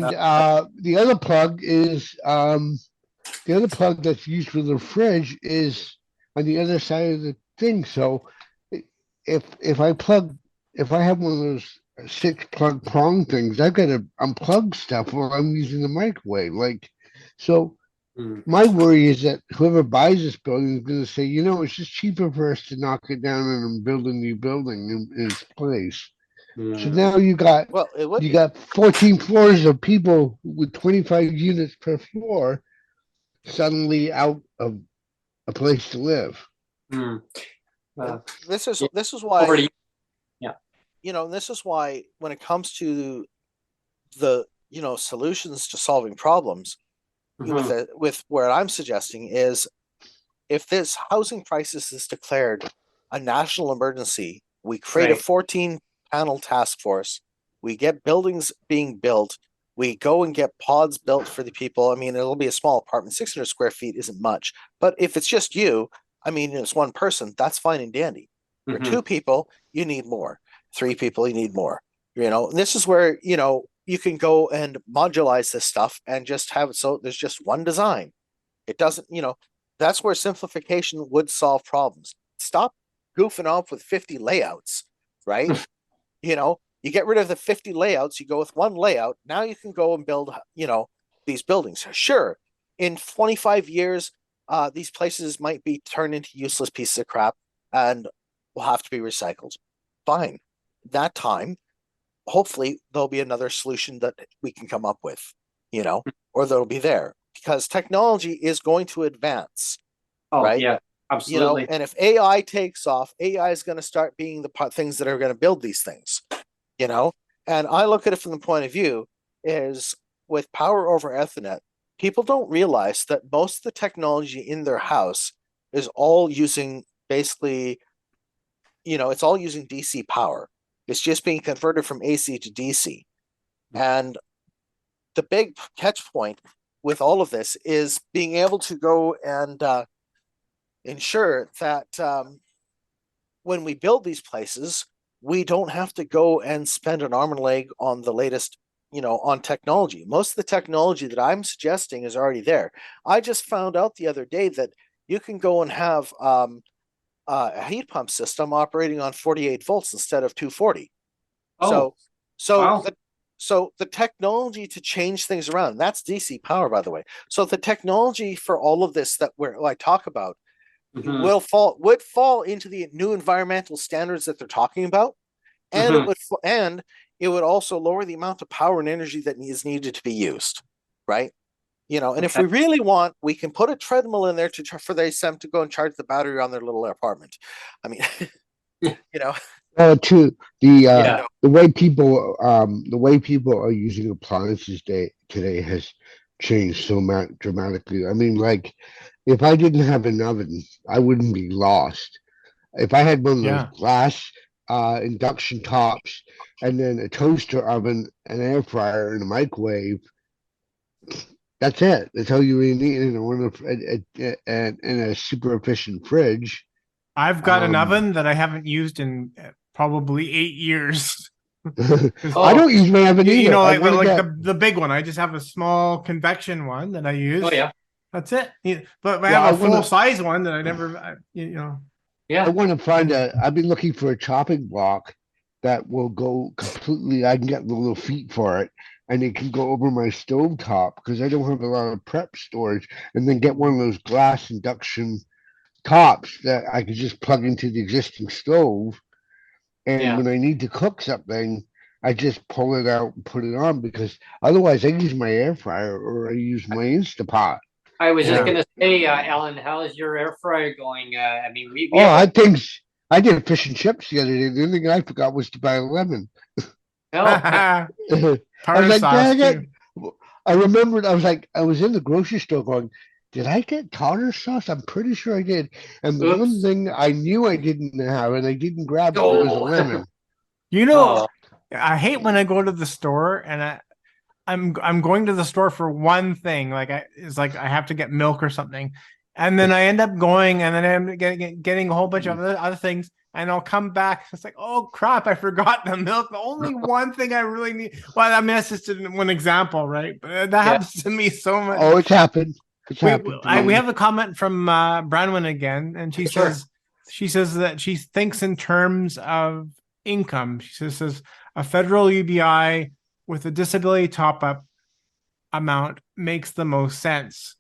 S3: the other plug is the other plug that's used for the fridge is on the other side of the thing. So if I have one of those six plug prong things, I've got to unplug stuff while I'm using the microwave. Like, so my worry is that whoever buys this building is going to say, you know, it's just cheaper for us to knock it down and build a new building in its place. So now
S6: it would
S3: you
S6: be.
S3: got 14 floors of people with 25 units per floor suddenly out of a place to live.
S6: This is
S1: yeah.
S6: this is why
S1: Over to you. Yeah.
S6: You know, this is why when it comes to the solutions to solving problems, with what I'm suggesting is, if this housing crisis is declared a national emergency, we create a
S1: Right.
S6: 14-panel task force, we get buildings being built, we go and get pods built for the people. I mean, it'll be a small apartment, 600 square feet isn't much, but if it's just you, I mean, it's one person, that's fine and dandy. For two people, you need more. 3 people, you need more. You know, and this is where, you can go and modularize this stuff and just have it so there's just one design. It doesn't, that's where simplification would solve problems. Stop goofing off with 50 layouts, right? You get rid of the 50 layouts, you go with one layout. Now you can go and build, these buildings. Sure, in 25 years, these places might be turned into useless pieces of crap and will have to be recycled. Fine. That time, hopefully there'll be another solution that we can come up with, or that'll be there, because technology is going to advance.
S1: Oh,
S6: right?
S1: yeah, absolutely.
S6: And if AI takes off, AI is going to start being the things that are going to build these things, and I look at it from the point of view is, with power over Ethernet, people don't realize that most of the technology in their house is all using basically, it's all using DC power. It's just being converted from AC to DC. And the big catch point with all of this is being able to go and ensure that when we build these places, we don't have to go and spend an arm and a leg on the latest, on technology. Most of the technology that I'm suggesting is already there. I just found out the other day that you can go and have a heat pump system operating on 48 volts instead of 240.
S1: Oh, wow.
S6: So the technology to change things around, that's DC power, by the way. So the technology for all of this that I talk about would fall into the new environmental standards that they're talking about, and it would also lower the amount of power and energy that is needed to be used, right? And if we really want, we can put a treadmill in there for them to go and charge the battery on their little apartment. I mean,
S3: Too, the way people are using appliances today has changed so dramatically. I mean, like, if I didn't have an oven, I wouldn't be lost. If I had one of those glass induction tops and then a toaster oven, an air fryer, and a microwave, that's it. That's all you really need. And a super efficient fridge.
S2: I've got an oven that I haven't used in probably 8 years.
S3: I don't use my oven either.
S2: Like the big one. I just have a small convection one that I use.
S1: Oh, yeah.
S2: That's it. But I have a full size one that I never,
S1: Yeah.
S3: I want to find I've been looking for a chopping block that will go completely, I can get the little feet for it, and it can go over my stove top because I don't have a lot of prep storage, and then get one of those glass induction tops that I could just plug into the existing stove. And
S1: Yeah.
S3: when I need to cook something, I just pull it out and put it on, because otherwise I use my air fryer or I use my Instapot.
S1: I was just
S2: Yeah.
S1: gonna say, Alan, how's your air fryer going? I mean, we
S3: Oh,
S1: have
S3: I did fish and chips the other day. The only thing I forgot was to buy a lemon. I was
S2: Tartar
S3: like,
S2: sauce
S3: dang it.
S2: too.
S3: I remembered, I was like, I was in the grocery store going, did I get tartar sauce? I'm pretty sure I did. And the one
S1: oops.
S3: thing I knew I didn't have and I didn't grab it was a
S1: Oh,
S3: lemon.
S2: You know,
S1: oh,
S2: I hate when I go to the store and I'm going to the store for one thing. Like it's like I have to get milk or something, and then I end up going and then I'm getting a whole bunch of other things, and I'll come back. It's like, oh crap, I forgot the milk. The only one thing I really need. Well, I mean that's just one example, right? But that
S1: Yeah.
S2: happens to me so much.
S3: Oh, it's happened. It's happened. To
S2: We
S3: me.
S2: have a comment from Branwyn again, and she
S1: Sure.
S2: says that she thinks in terms of income. She says a federal UBI with a disability top up amount makes the most sense.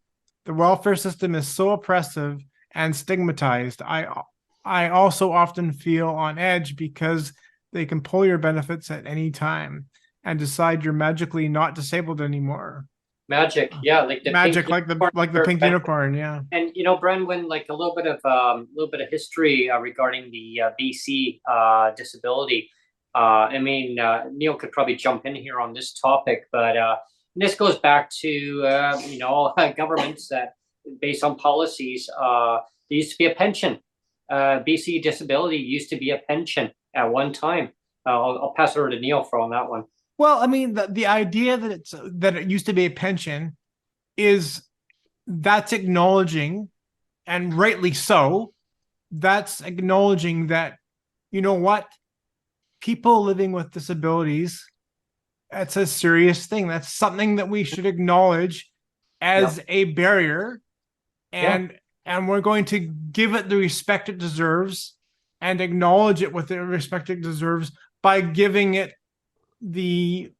S2: The welfare system is so oppressive and stigmatized. I also often feel on edge because they can pull your benefits at any time and decide you're magically not disabled anymore.
S1: magic. Yeah, like the
S2: Magic,
S1: pink
S2: like the pink unicorn, yeah.
S1: And Brenwyn, like a little bit of history regarding the BC disability. I mean, Neil could probably jump in here on this topic, but this goes back to governments that, based on policies, there used to be a pension. BC disability used to be a pension at one time. I'll pass it over to Neil for on that one.
S2: Well, I mean, the idea that it used to be a pension is that's acknowledging, and rightly so, that's acknowledging that, you know what, people living with disabilities, that's a serious thing. That's something that we should acknowledge as a barrier, and we're going to give it the respect it deserves and acknowledge it with the respect it deserves by giving it the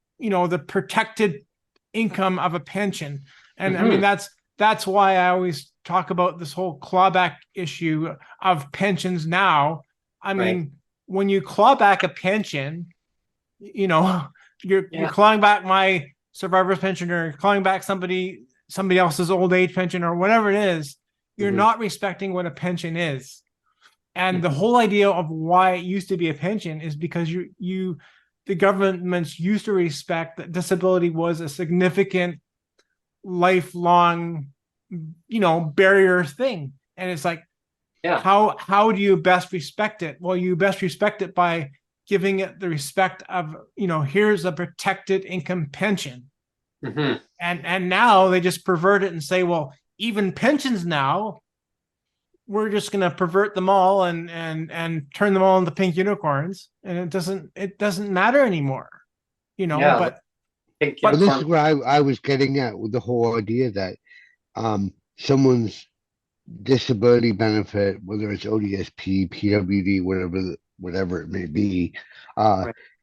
S2: protected income of a pension. And I mean that's why I always talk about this whole clawback issue of pensions now. I mean, when you claw back a pension, you're clawing back my survivor's pension, or clawing back somebody else's old age pension, or whatever it is. You're not respecting what a pension is. And the whole idea of why it used to be a pension is because the governments used to respect that disability was a significant lifelong, barrier thing. And it's like, how do you best respect it? Well, you best respect it by giving it the respect of, here's a protected income pension. And now they just pervert it and say, well, even pensions now, we're just going to pervert them all and turn them all into pink unicorns, and it doesn't matter anymore, but
S3: this is where I was getting at with the whole idea that someone's disability benefit, whether it's ODSP, PWD, whatever it may be,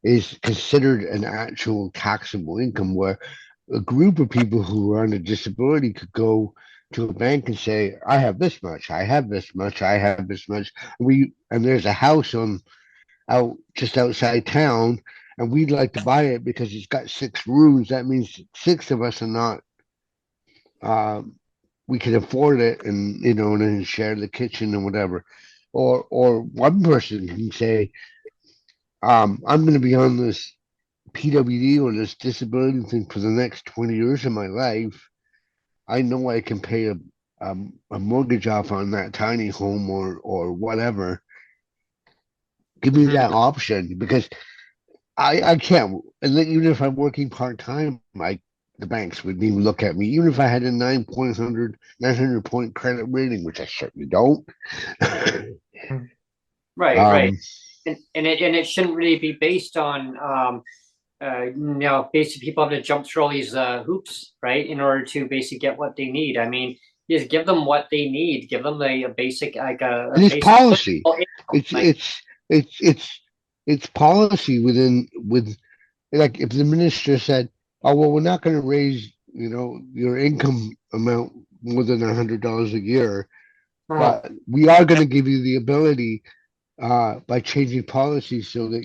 S3: is considered an actual taxable income, where a group of people who are on a disability could go to a bank and say, I have this much, I have this much, I have this much. And there's a house just outside town, and we'd like to buy it because it's got 6 rooms. That means 6 of us are not, we can afford it, and and then share the kitchen and whatever. Or one person can say, I'm going to be on this PWD or this disability thing for the next 20 years of my life. I know I can pay a mortgage off on that tiny home or whatever. Give me that option, because I can't. And then even if I'm working part-time, the banks wouldn't even look at me, even if I had a 900 point credit rating, which I certainly don't.
S1: Right. And it shouldn't really be based on basically people have to jump through all these hoops, right, in order to basically get what they need. I mean, just give them what they need. Give them a basic
S3: it's policy. It's policy with, like, if the minister said, oh well, we're not going to raise your income amount more than $100 a year, but we are going to give you the ability by changing policies so that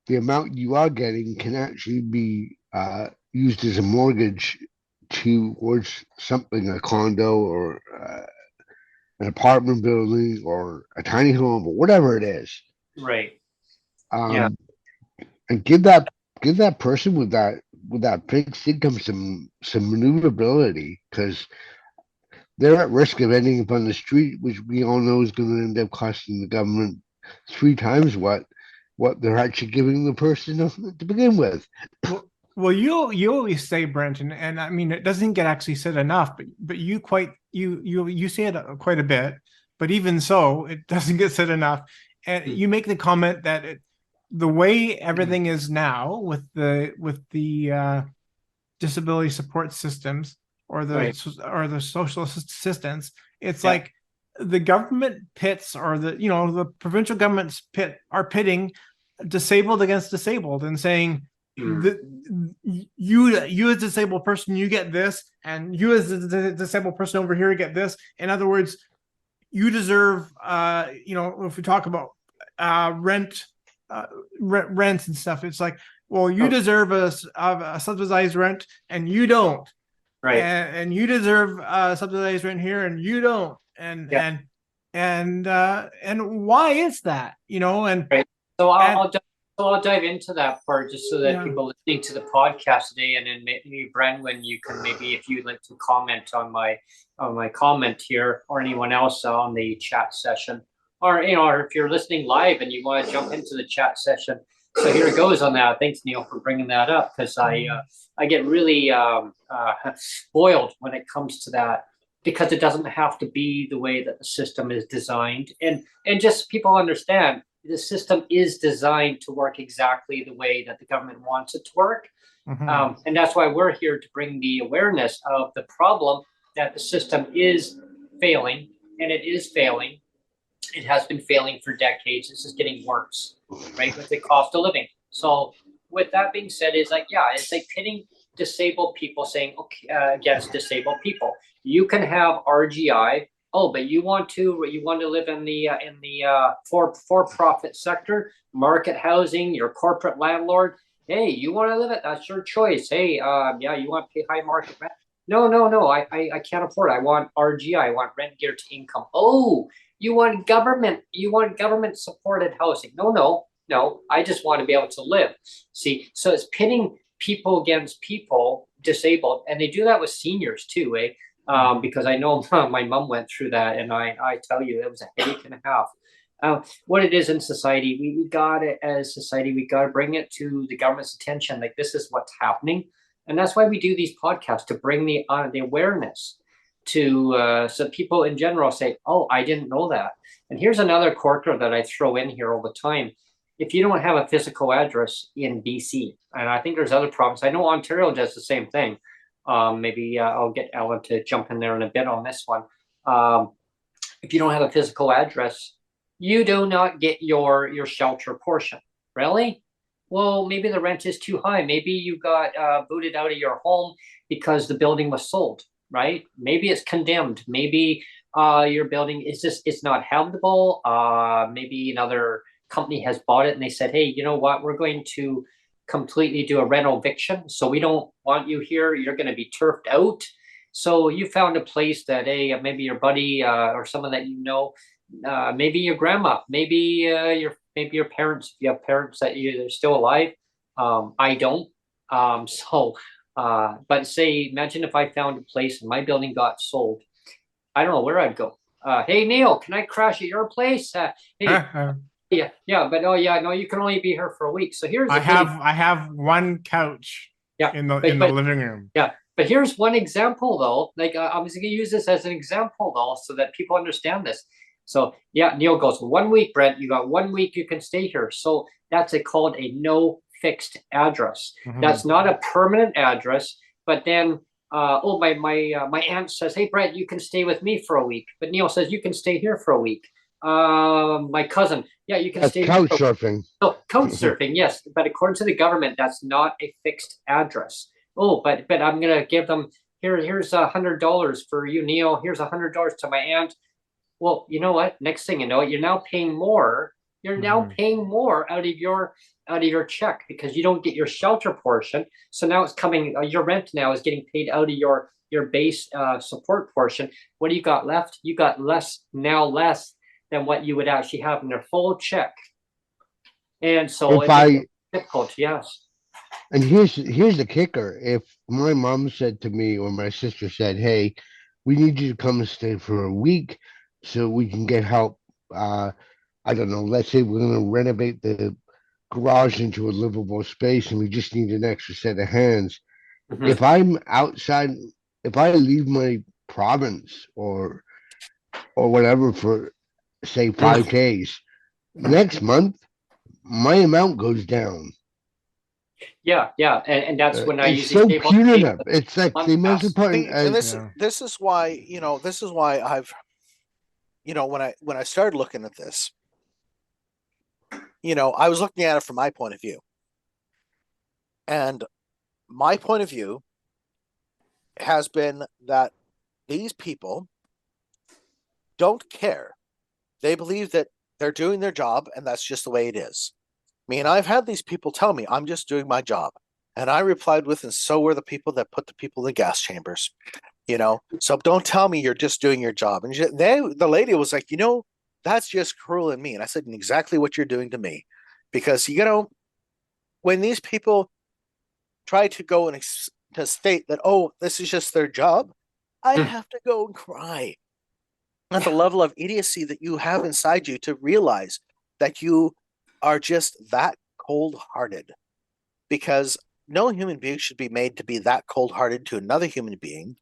S3: the amount you are getting can actually be used as a mortgage towards something, a condo or an apartment building or a tiny home or whatever it is.
S1: Right. Yeah.
S3: And give that person with that fixed income some maneuverability, because they're at risk of ending up on the street, which we all know is going to end up costing the government 3 times what they're actually giving the person to begin with.
S2: Well, you always say, Brent, and I mean it doesn't get actually said enough, but you say it quite a bit, but even so, it doesn't get said enough. And you make the comment that the way everything is now with the disability support systems or the social assistance, it's like the government pits, or the provincial governments are pitting disabled against disabled and saying, you as a disabled person, you get this, and you as a disabled person over here get this. In other words, you deserve, if we talk about rent and stuff, it's like, well, you deserve a subsidized rent and you don't,
S1: right?
S2: And you deserve subsidized rent here and you don't, and why is that? And
S1: right. So I'll dive into that part just so that people listening to the podcast today, and then maybe Brent, when you can, maybe if you'd like to comment on my comment here, or anyone else on the chat session, or or if you're listening live and you want to jump into the chat session. So here it goes on that. Thanks, Neil, for bringing that up, because I get really spoiled when it comes to that, because it doesn't have to be the way that the system is designed, and just people understand the system is designed to work exactly the way that the government wants it to work. And that's why we're here, to bring the awareness of the problem that the system is failing, and it is failing. It has been failing for decades. It's just getting worse, right, with the cost of living. So with that being said, it's like pitting disabled people, saying, okay, against disabled people. You can have RGI. Oh, but you want to live in the for-profit sector, market housing, your corporate landlord. Hey, you want to live it? That's your choice. Hey, you want to pay high market rent? No. I can't afford it. I want RGI. I want rent guaranteed income. Oh, you want government supported housing? No. I just want to be able to live. See, so it's pitting people against people, disabled, and they do that with seniors too, eh? Because I know my mom went through that, and I tell you, it was a headache and a half. What it is in society, we got it as society, we got to bring it to the government's attention. Like, this is what's happening, and that's why we do these podcasts, to bring the awareness to so people in general say, oh, I didn't know that. And here's another corker that I throw in here all the time. If you don't have a physical address in BC, and I think there's other provinces, I know Ontario does the same thing. Maybe I'll get Ellen to jump in there in a bit on this one. If you don't have a physical address, you do not get your shelter portion. Really? Well, maybe the rent is too high. Maybe you got booted out of your home because the building was sold, right? Maybe it's condemned. Maybe your building is it's not habitable. Maybe another company has bought it and they said, hey, you know what? We're going to completely do a rental eviction. So we don't want you here. You're going to be turfed out. So you found a place that, hey, maybe your buddy or someone that you know, maybe your grandma, maybe your parents, if you have parents that they're still alive. I don't. But say, imagine if I found a place and my building got sold. I don't know where I'd go. Hey, Neil, can I crash at your place? Hey. Yeah, but no, you can only be here for a week. So here's
S2: I have one couch in the living room.
S1: Yeah, but here's one example though. Like I'm just gonna use this as an example though, so that people understand this. So yeah, Neil goes, 1 week, Brent. You got 1 week. You can stay here. So that's called a no fixed address. That's not a permanent address. But then, my aunt says, hey, Brent, you can stay with me for a week. But Neil says you can stay here for a week. My cousin, yeah, you can stay.
S3: Couch surfing.
S1: Oh, couch surfing, yes, but according to the government, that's not a fixed address. Oh, but I'm gonna give them here's $100 for you, Neil. Here's $100 to my aunt. Well, you know what? Next thing you know, you're now paying more. You're now
S2: Mhm.
S1: paying more out of your check because you don't get your shelter portion. So now it's coming. Your rent now is getting paid out of your base support portion. What do you got left? You got less than what you would actually have in your full check. And so
S3: If
S1: it becomes
S3: I
S1: difficult. Yes.
S3: and here's the kicker. If my mom said to me or my sister said, "Hey, we need you to come and stay for a week so we can get help," I don't know, let's say we're gonna renovate the garage into a livable space and we just need an extra set of hands.
S1: Mhm.
S3: If I'm outside, if I leave my province or whatever for say 5 days, next month my amount goes down.
S1: Yeah, and that's when I
S3: It's
S1: usually
S3: so
S1: say, well, take
S3: punitive. It's like
S1: one
S3: the most
S1: pass.
S3: important
S6: See, and
S3: as
S6: this
S2: Yeah.
S6: this is why, this is why I've, when I started looking at this, I was looking at it from my point of view. And my point of view has been that these people don't care. They believe that they're doing their job and that's just the way it is. I mean, I've had these people tell me I'm just doing my job. And I replied with, and so were the people that put the people in the gas chambers. So don't tell me you're just doing your job. And the lady was like, that's just cruel and mean. I said, exactly what you're doing to me. Because, when these people try to go and to state that, oh, this is just their job, I have to go and cry at the level of idiocy that you have inside you to realize that you are just that cold-hearted. Because no human being should be made to be that cold-hearted to another human being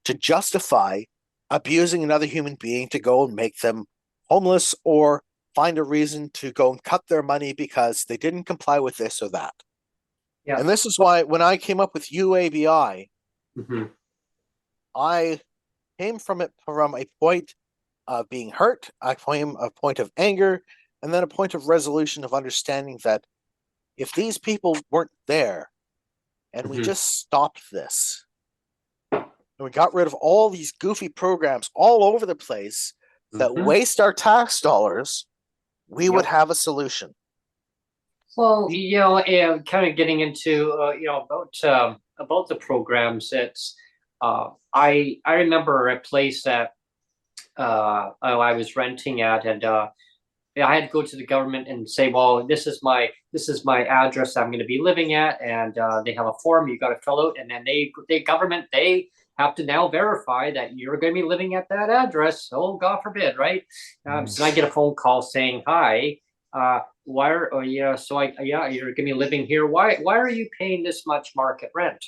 S6: to justify abusing another human being to go and make them homeless or find a reason to go and cut their money because they didn't comply with this or that.
S1: Yeah.
S6: And this is why when I came up with UABI,
S1: Mhm.
S6: I came from it from a point of being hurt, I came a point of anger, and then a point of resolution of understanding that if these people weren't there and we
S1: Mhm.
S6: just stopped this, and we got rid of all these goofy programs all over the place that
S1: Mhm.
S6: waste our tax dollars, we would
S1: Yep.
S6: have a solution.
S1: Well, kind of getting into about the programs. It's I remember a place that I was renting at, and I had to go to the government and say, well, this is my address I'm going to be living at, and they have a form you got to fill out, and then they have to now verify that you're going to be living at that address. Oh, God forbid, right? So I get a phone call saying, hi. Why are you're going to be living here. Why are you paying this much market rent?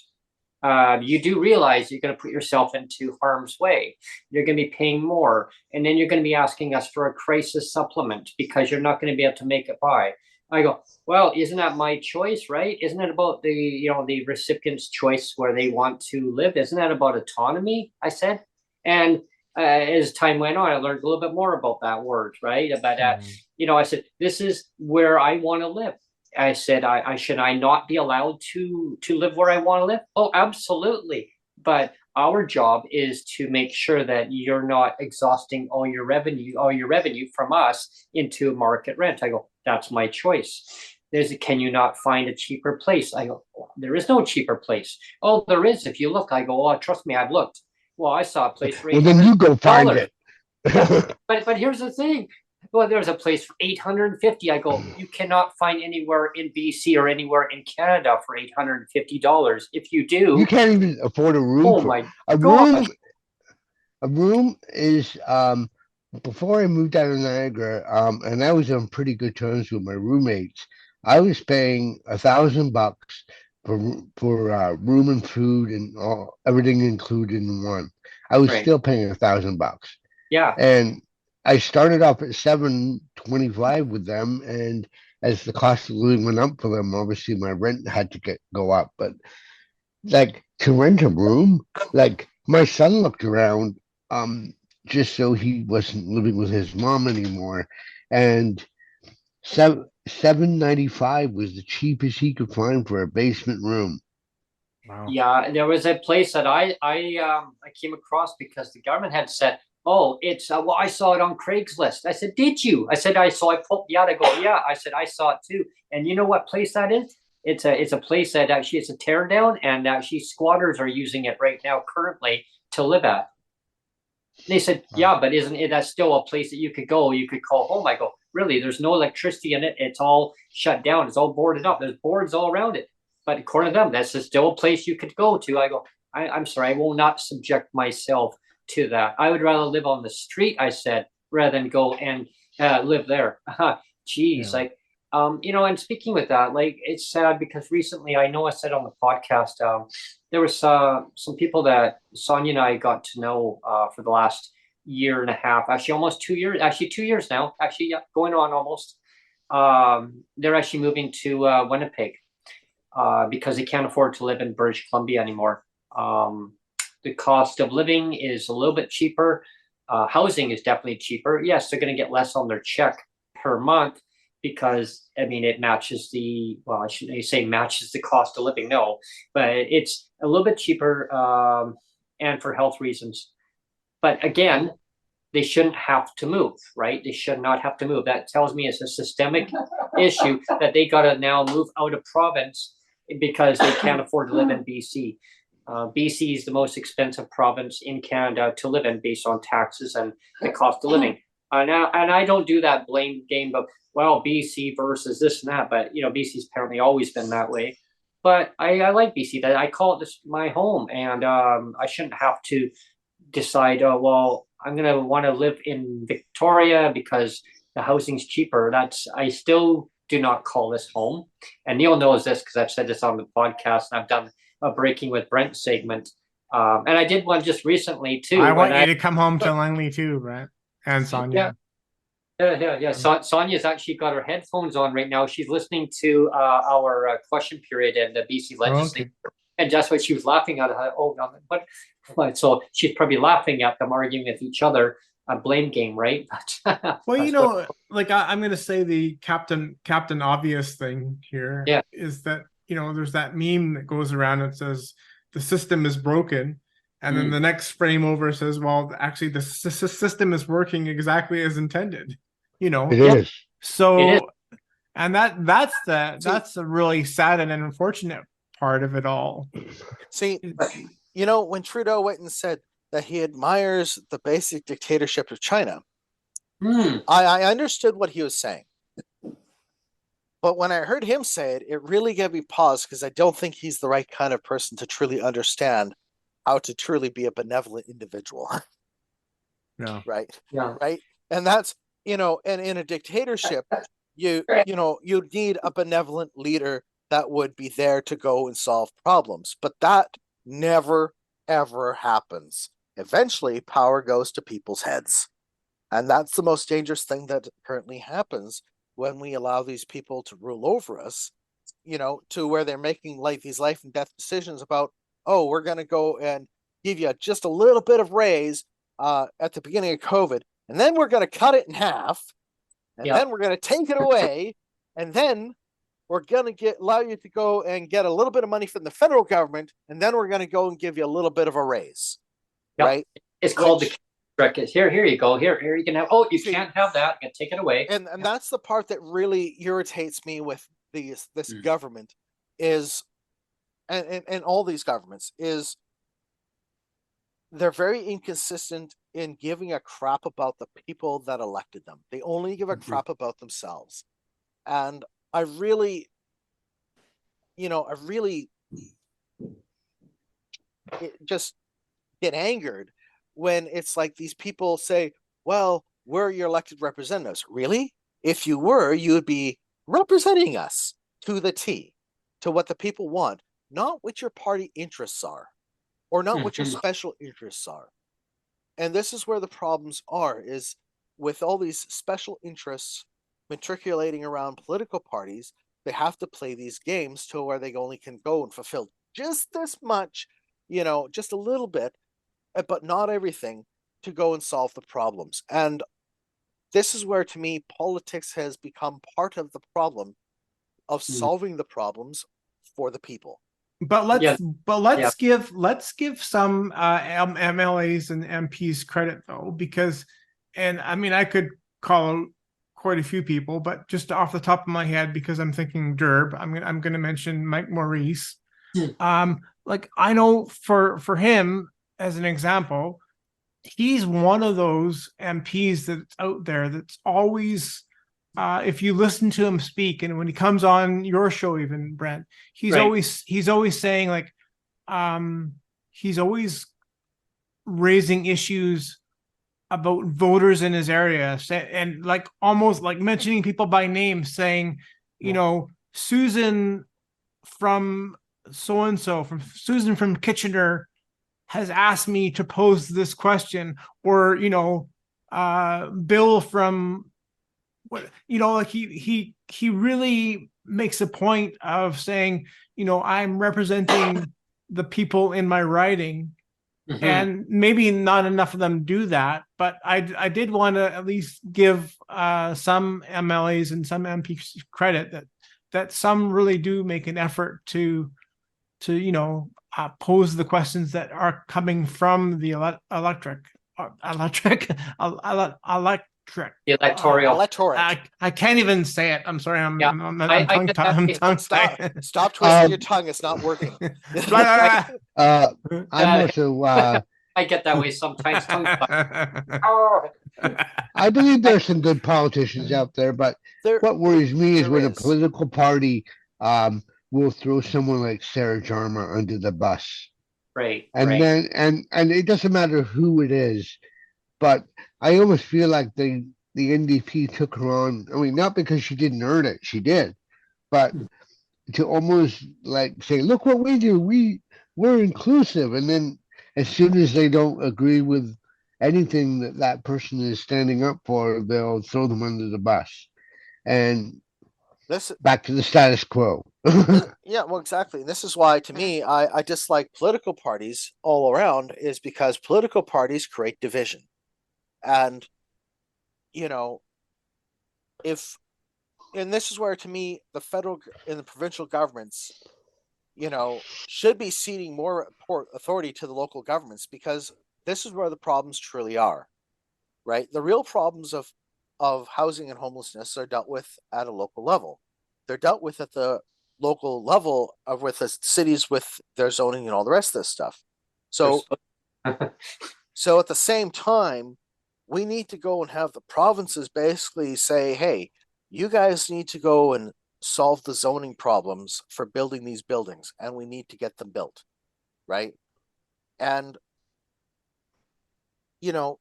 S1: You do realize you're going to put yourself into harm's way. You're going to be paying more, and then you're going to be asking us for a crisis supplement because you're not going to be able to make it by. I go, well, isn't that my choice, right? Isn't it about the recipient's choice where they want to live? Isn't that about autonomy? I said, and as time went on, I learned a little bit more about that word, right? About that, I said, this is where I want to live. I said, I should I not be allowed to live where I want to live? Oh, absolutely. But our job is to make sure that you're not exhausting all your revenue from us into market rent. I go, that's my choice. Can you not find a cheaper place? I go, oh, there is no cheaper place. Oh, there is. If you look, I go, oh, trust me, I've looked. Well, I saw a place for
S3: well, then you go find
S1: $800.
S3: it.
S1: Yeah, but here's the thing. Well, there's a place for 850. I go, you cannot find anywhere in BC or anywhere in Canada for $850. If you
S3: You
S1: do,
S3: can't even afford a room
S1: oh
S3: for
S1: my
S3: a room.
S1: gosh.
S3: A room is before I moved out of Niagara, and I was on pretty good terms with my roommates. I was paying $1,000 for room and food and everything included in one. I was
S1: Right.
S3: still paying $1,000,
S1: Yeah.
S3: and I started off at 725 with them, and as the cost of living went up for them, obviously my rent had to go up. But like to rent a room, like my son looked around, um, just so he wasn't living with his mom anymore, and 795 was the cheapest he could find for a basement room.
S2: Wow.
S1: Yeah, there was a place that I came across because the government had said, oh, it's well, I saw it on Craigslist. I said, did you? I said, I saw. I pulled the out. I go, yeah. I said, I saw it too. And you know what place that is? It's a place that actually it's a tear down, and actually squatters are using it right now currently to live at. They said, yeah, but isn't it, that's still a place that you could go, you could call home. I go, really? There's no electricity in it. It's all shut down. It's all boarded up. There's boards all around it. But according to them, that's still a place you could go to. I go, I'm sorry, I will not subject myself to that. I would rather live on the street, I said, rather than go and live there. Geez,
S2: Yeah.
S1: like, and speaking with that, like, it's sad because recently, I know I said on the podcast, there was some people that Sonia and I got to know for the last year and a half, actually almost 2 years, actually 2 years now, actually, yeah, going on almost. They're actually moving to Winnipeg because they can't afford to live in British Columbia anymore. The cost of living is a little bit cheaper. Housing is definitely cheaper. Yes, they're going to get less on their check per month because, I mean, it matches well, I shouldn't say matches the cost of living, no, but it's a little bit cheaper and for health reasons. But again, they shouldn't have to move, right? They should not have to move. That tells me it's a systemic issue that they got to now move out of province because they can't afford to live in BC. BC is the most expensive province in Canada to live in based on taxes and the cost of living. And I don't do that blame game of, well, BC versus this and that, but BC's apparently always been that way. But I like BC. That I call it this my home, and I shouldn't have to decide, oh well, I'm gonna want to live in Victoria because the housing's cheaper. I still do not call this home. And Neil knows this because I've said this on the podcast, and I've done a Breaking with Brent segment. And I did one just recently too.
S2: I want you to come home to Langley too, Brent and Sonia.
S1: Yeah. Sonia's actually got her headphones on right now. She's listening to our question period in the BC Legislature.
S2: Okay.
S1: And that's what she was laughing at. Oh, no, but so she's probably laughing at them arguing with each other. A blame game, right?
S2: Well, like I'm going to say the Captain Obvious thing here is that, there's that meme that goes around that says the system is broken. And then the next frame over says, well, actually the system is working exactly as intended,
S3: It is.
S2: So,
S1: It is.
S2: and that's a really sad and unfortunate part of it all.
S6: See, when Trudeau went and said that he admires the basic dictatorship of China, I understood what he was saying. But when I heard him say it, it really gave me pause because I don't think he's the right kind of person to truly understand how to truly be a benevolent individual.
S2: No.
S6: Right.
S1: Yeah.
S6: Right. And that's, and in a dictatorship, you need a benevolent leader that would be there to go and solve problems. But that never, ever happens. Eventually, power goes to people's heads. And that's the most dangerous thing that currently happens when we allow these people to rule over us, to where they're making these life and death decisions about, oh, we're going to go and give you just a little bit of raise at the beginning of COVID, and then we're going to cut it in half, and then we're going to take it away, and then we're going to allow you to go and get a little bit of money from the federal government, and then we're going to go and give you a little bit of a raise, right?
S1: It's called the here you go. Here you can have. Oh, you can't have that. You can take it away.
S6: And that's the part that really irritates me with this government is, and all these governments is, they're very inconsistent in giving a crap about the people that elected them. They only give a crap about themselves. And I really just get angered when it's like these people say, well, we're your elected representatives. Really? If you were, you would be representing us to the T, to what the people want, not what your party interests are, or not what your special interests are. And this is where the problems are, is with all these special interests matriculating around political parties, they have to play these games to where they only can go and fulfill just this much, just a little bit, but not everything, to go and solve the problems. And this is where, to me, politics has become part of the problem of solving the problems for the people.
S2: But let's
S1: Yeah.
S2: let's give some MLAs and MPs credit though, because, and I mean I could call out quite a few people, but just off the top of my head, because I'm thinking Derb, I'm gonna mention Mike Maurice. Like I know for him as an example, he's one of those MPs that's out there that's always, if you listen to him speak, and when he comes on your show, even Brent, he's
S1: Right.
S2: always saying like, he's always raising issues about voters in his area, and like almost like mentioning people by name, saying, you know, Susan from so and so, from Susan from Kitchener has asked me to pose this question, or you know, Bill from what, you know, like he really makes a point of saying, you know, I'm representing the people in my riding,
S1: Mhm.
S2: and maybe not enough of them do that, but I did want to at least give some MLAs and some MPs credit that some really do make an effort to you know, pose the questions that are coming from the electric.
S1: The electoral.
S6: Electorate.
S2: I can't even say it. I'm sorry.
S1: Yeah. I
S2: tongue
S1: get that.
S2: tied.
S6: Stop twisting your tongue. It's not working.
S3: I'm also
S1: I get that way sometimes. Oh.
S3: I believe there's some good politicians out there, but
S6: There,
S3: what worries me is
S6: there
S3: when a
S6: is.
S3: political party will throw someone like Sarah Jarma under the bus.
S1: Right.
S3: And
S1: Right.
S3: then and it doesn't matter who it is, but I almost feel like the NDP took her on. I mean, not because she didn't earn it, she did, but to almost like say, look what we do, we're inclusive, and then as soon as they don't agree with anything that that person is standing up for, they'll throw them under the bus and
S6: This,
S3: back to the status quo.
S6: yeah, well, exactly. This is why, to me, I dislike political parties all around, is because political parties create division. And, you know, and this is where, to me, the federal and the provincial governments, you know, should be ceding more authority to the local governments, because this is where the problems truly are, right? The real problems of housing and homelessness are dealt with at a local level. They're dealt with at the local level of with the cities with their zoning and all the rest of this stuff. So so at the same time, we need to go and have the provinces basically say, hey, you guys need to go and solve the zoning problems for building these buildings, and we need to get them built, right? And, you know,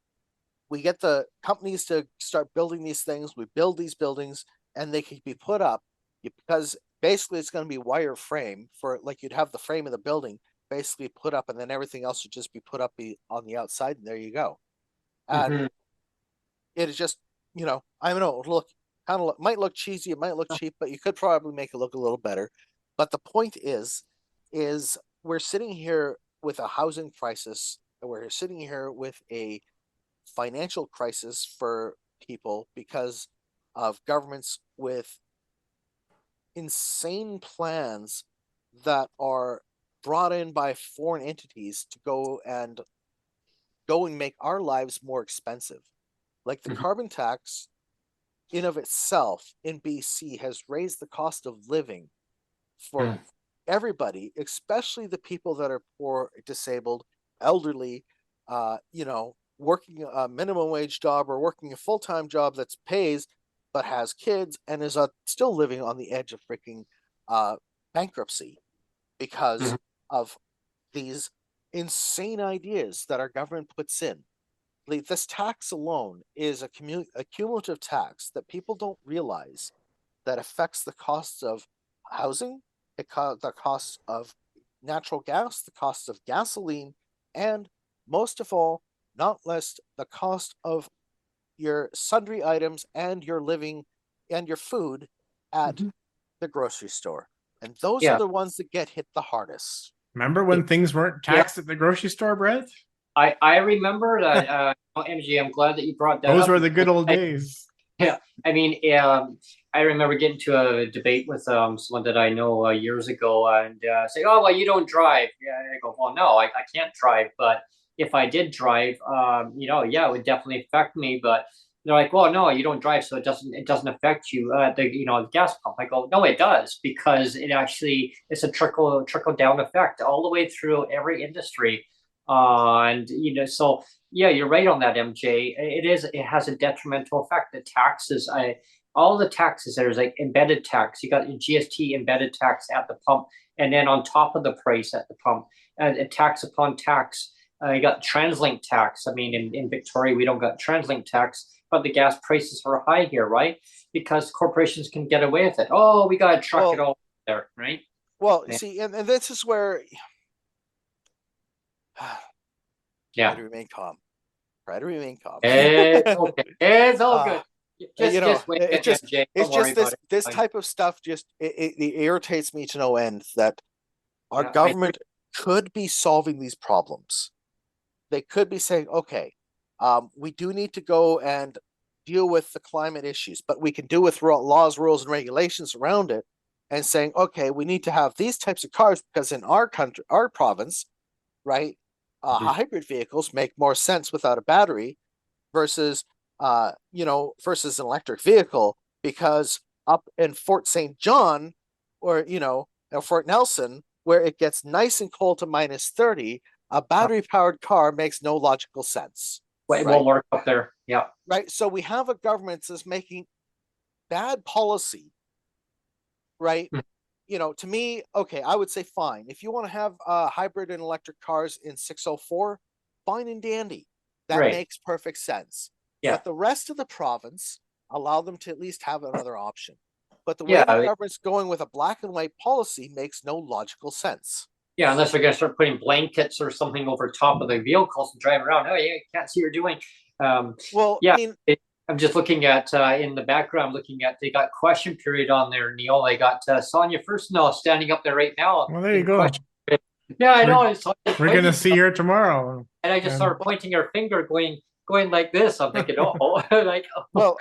S6: we get the companies to start building these things, we build these buildings, and they can be put up, because basically it's going to be wire frame, for like you'd have the frame of the building basically put up, and then everything else would just be put up on the outside, and there you go. And it is just, you know, I don't know, look, kind of might look cheesy, it might look cheap, but you could probably make it look a little better. But the point is we're sitting here with a housing crisis, and we're sitting here with a financial crisis for people because of governments with insane plans that are brought in by foreign entities to go and make our lives more expensive. Like the carbon tax in of itself in BC has raised the cost of living for everybody, especially the people that are poor, disabled, elderly, you know, working a minimum wage job or working a full-time job that pays but has kids and is still living on the edge of freaking bankruptcy because of these insane ideas that our government puts in. This tax alone is a cumulative tax that people don't realize that affects the costs of housing, the costs of natural gas, the costs of gasoline, and most of all, not less, the cost of your sundry items and your living and your food at the grocery store. And those are the ones that get hit the hardest.
S2: Remember when things weren't taxed at the grocery store, Brett?
S1: I remember that, MG. I'm glad that you brought that up.
S2: Those were the good old days.
S1: Yeah, I mean, I remember getting to a debate with someone that I know years ago, and say, "Oh, well, you don't drive." Yeah, I go, "Well, no, I can't drive, but if I did drive, yeah, it would definitely affect me." But they're like, "Well, no, you don't drive, so it doesn't affect you." The gas pump. I go, "No, it does because it's a trickle down effect all the way through every industry." And so yeah, you're right on that, MJ. It has a detrimental effect. The taxes, all the taxes, there's like embedded tax. You got your GST embedded tax at the pump, and then on top of the price at the pump, a tax upon tax. You got TransLink tax. I mean, in Victoria, we don't got TransLink tax, but the gas prices are high here, right? Because corporations can get away with it. Oh, we got to truck it all there, right?
S6: Well,
S1: Yeah.
S6: see, and this is where
S1: Yeah.
S6: try to remain calm. Try to remain calm.
S1: It's okay. It's all good. Just wait,
S6: it just
S1: MJ.
S6: it's
S1: Don't worry
S6: just this
S1: about it.
S6: this
S1: Fine.
S6: type of stuff just it irritates me to no end that our
S1: Yeah,
S6: government could be solving these problems. They could be saying, okay, we do need to go and deal with the climate issues, but we can do with laws, rules, and regulations around it, and saying, okay, we need to have these types of cars because in our country, our province, right, hybrid vehicles make more sense without a battery versus versus an electric vehicle, because up in Fort St. John or Fort Nelson, where it gets nice and cold to -30, a battery powered car makes no logical sense.
S1: It won't work up there. Yeah.
S6: Right. So we have a government that's making bad policy, right? To me, okay, I would say fine. If you want to have hybrid and electric cars in 604, fine and dandy. That
S1: Right.
S6: makes perfect sense.
S1: Yeah.
S6: But the rest of the province, allow them to at least have another option. But the way the government's going with a black and white policy makes no logical sense.
S1: Yeah, unless they're going to start putting blankets or something over top of the vehicles and drive around. Oh, yeah, you can't see what you're doing.
S6: I mean,
S1: I'm just looking at in the background, they got question period on there, Neil. They got Sonia Firstnell standing up there right now.
S2: Well, there you go.
S1: Yeah, I know.
S2: We're gonna see her tomorrow.
S1: And I just saw her pointing her finger, going like this. I'm thinking, oh, like, oh.
S6: Well,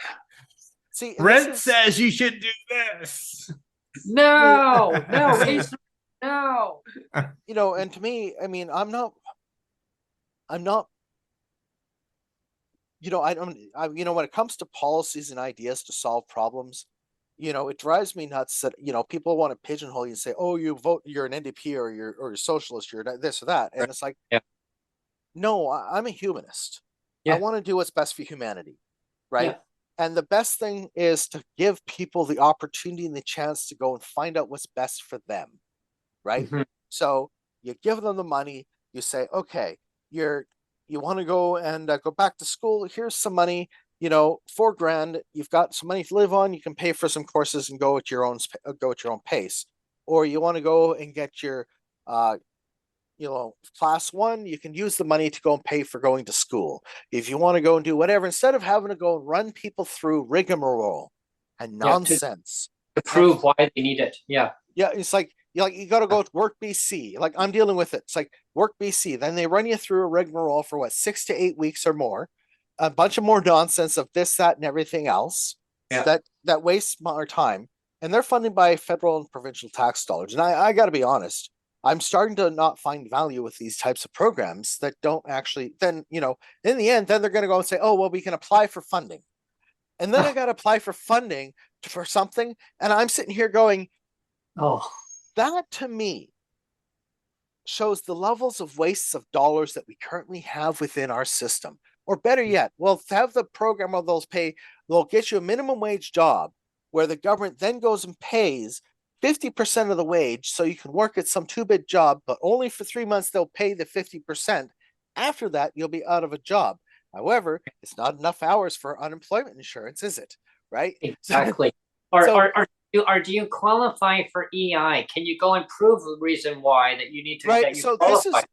S6: see,
S2: Brent says you should do this.
S1: No.
S6: And to me, I mean, I'm not, I don't, when it comes to policies and ideas to solve problems, it drives me nuts that, people want to pigeonhole you and say, oh, you're an NDP or you're a socialist, you're this or that. And it's like, no, I'm a humanist. I want to do what's best for humanity. Right. Yeah. And the best thing is to give people the opportunity and the chance to go and find out what's best for them. Right. Mm-hmm. So you give them the money, you say, okay, you want to go and go back to school. Here's some money, $4,000. You've got some money to live on. You can pay for some courses and go at your own pace. Or you want to go and get your, class 1, you can use the money to go and pay for going to school. If you want to go and do whatever, instead of having to go and run people through rigmarole and nonsense
S1: to prove why they need it. Yeah.
S6: Yeah. It's like, you got to go to Work BC. Like, I'm dealing with it. It's like Work BC. Then they run you through a rigmarole for 6 to 8 weeks or more. A bunch of more nonsense of this, that, and everything else. Yeah. That wastes our time. And they're funded by federal and provincial tax dollars. And I got to be honest, I'm starting to not find value with these types of programs that don't actually, then, in the end, then they're going to go and say, oh, well, we can apply for funding. And then I got to apply for funding for something. And I'm sitting here going,
S1: oh,
S6: that to me shows the levels of wastes of dollars that we currently have within our system. Or better yet, well, to have the program where they'll get you a minimum wage job where the government then goes and pays 50% of the wage so you can work at some 2-bit job, but only for 3 months they'll pay the 50%. After that, you'll be out of a job. However, it's not enough hours for unemployment insurance, is it? Right?
S1: Exactly. Do you qualify for EI? Can you go and prove the reason why that you need to
S6: right?
S1: That you
S6: so
S1: qualify?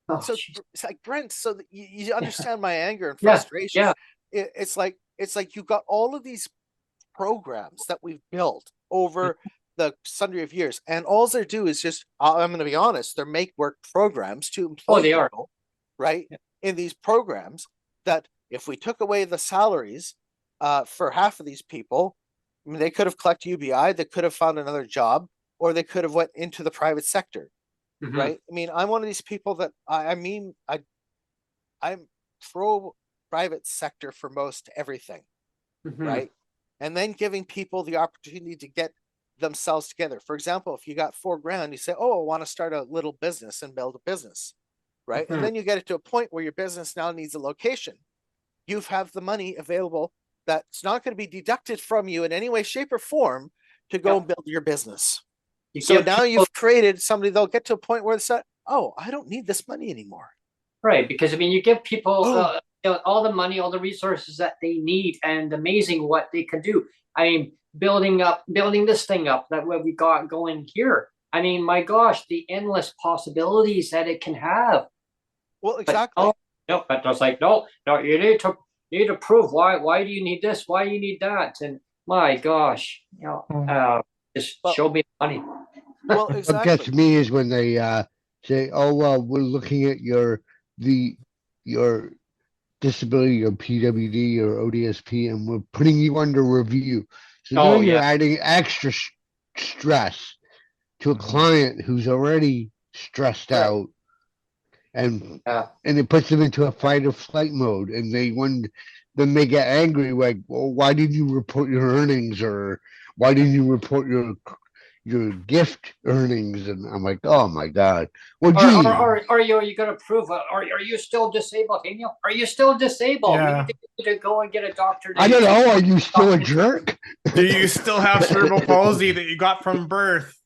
S6: This is it's like, Brent. So you understand my anger and frustration.
S1: Yeah.
S6: It's like you've got all of these programs that we've built over the sundry of years, and all they do is just, I'm going to be honest, they're make work programs to employ people, right? Yeah. In these programs that if we took away the salaries for half of these people. I mean, they could have collected UBI, they could have found another job, or they could have went into the private sector,
S1: Mhm.
S6: right? I mean, I'm one of these people that I'm pro private sector for most everything,
S1: Mhm.
S6: right? And then giving people the opportunity to get themselves together. For example, if you got $4,000, you say, "Oh, I want to start a little business and build a business," right?
S1: Mhm.
S6: And then you get it to a point where your business now needs a location. You have the money available that's not going to be deducted from you in any way, shape, or form to go
S1: Yep.
S6: and build your business.
S1: You
S6: So
S1: give
S6: now
S1: people-
S6: you've created somebody, they'll get to a point where they say, "Oh, I don't need this money anymore."
S1: Right, because I mean, you give people
S6: Oh.
S1: all the money, all the resources that they need, and amazing what they can do. I mean, building this thing up that what we got going here. I mean, my gosh, the endless possibilities that it can have.
S6: Well,
S1: But
S6: exactly.
S1: no, but it's like no, you need to prove why do you need this? Why do you need that? And my gosh, just
S6: Well-
S1: show me the money.
S6: Well,
S3: What
S6: exactly.
S3: gets me is when they say, "Oh well, we're looking at your disability, your PWD or ODSP, and we're putting you under review." So now
S1: Oh,
S3: you're
S1: yeah.
S3: adding extra stress to a
S2: Mhm.
S3: client who's already stressed
S6: Right.
S3: out, and
S1: Yeah.
S3: it puts them into a fight or flight mode, and then they get angry, like, "Well, why didn't you report your earnings, or why didn't you report your gift earnings?" And I'm like, "Oh my god, well, gee,
S1: Or are you going to prove? Are you still disabled, Daniel? Are you still disabled? We
S2: Yeah.
S1: need to get you to go and get a doctor.
S3: I don't know, are you still a jerk?"
S2: Do you still have cerebral palsy that you got from birth?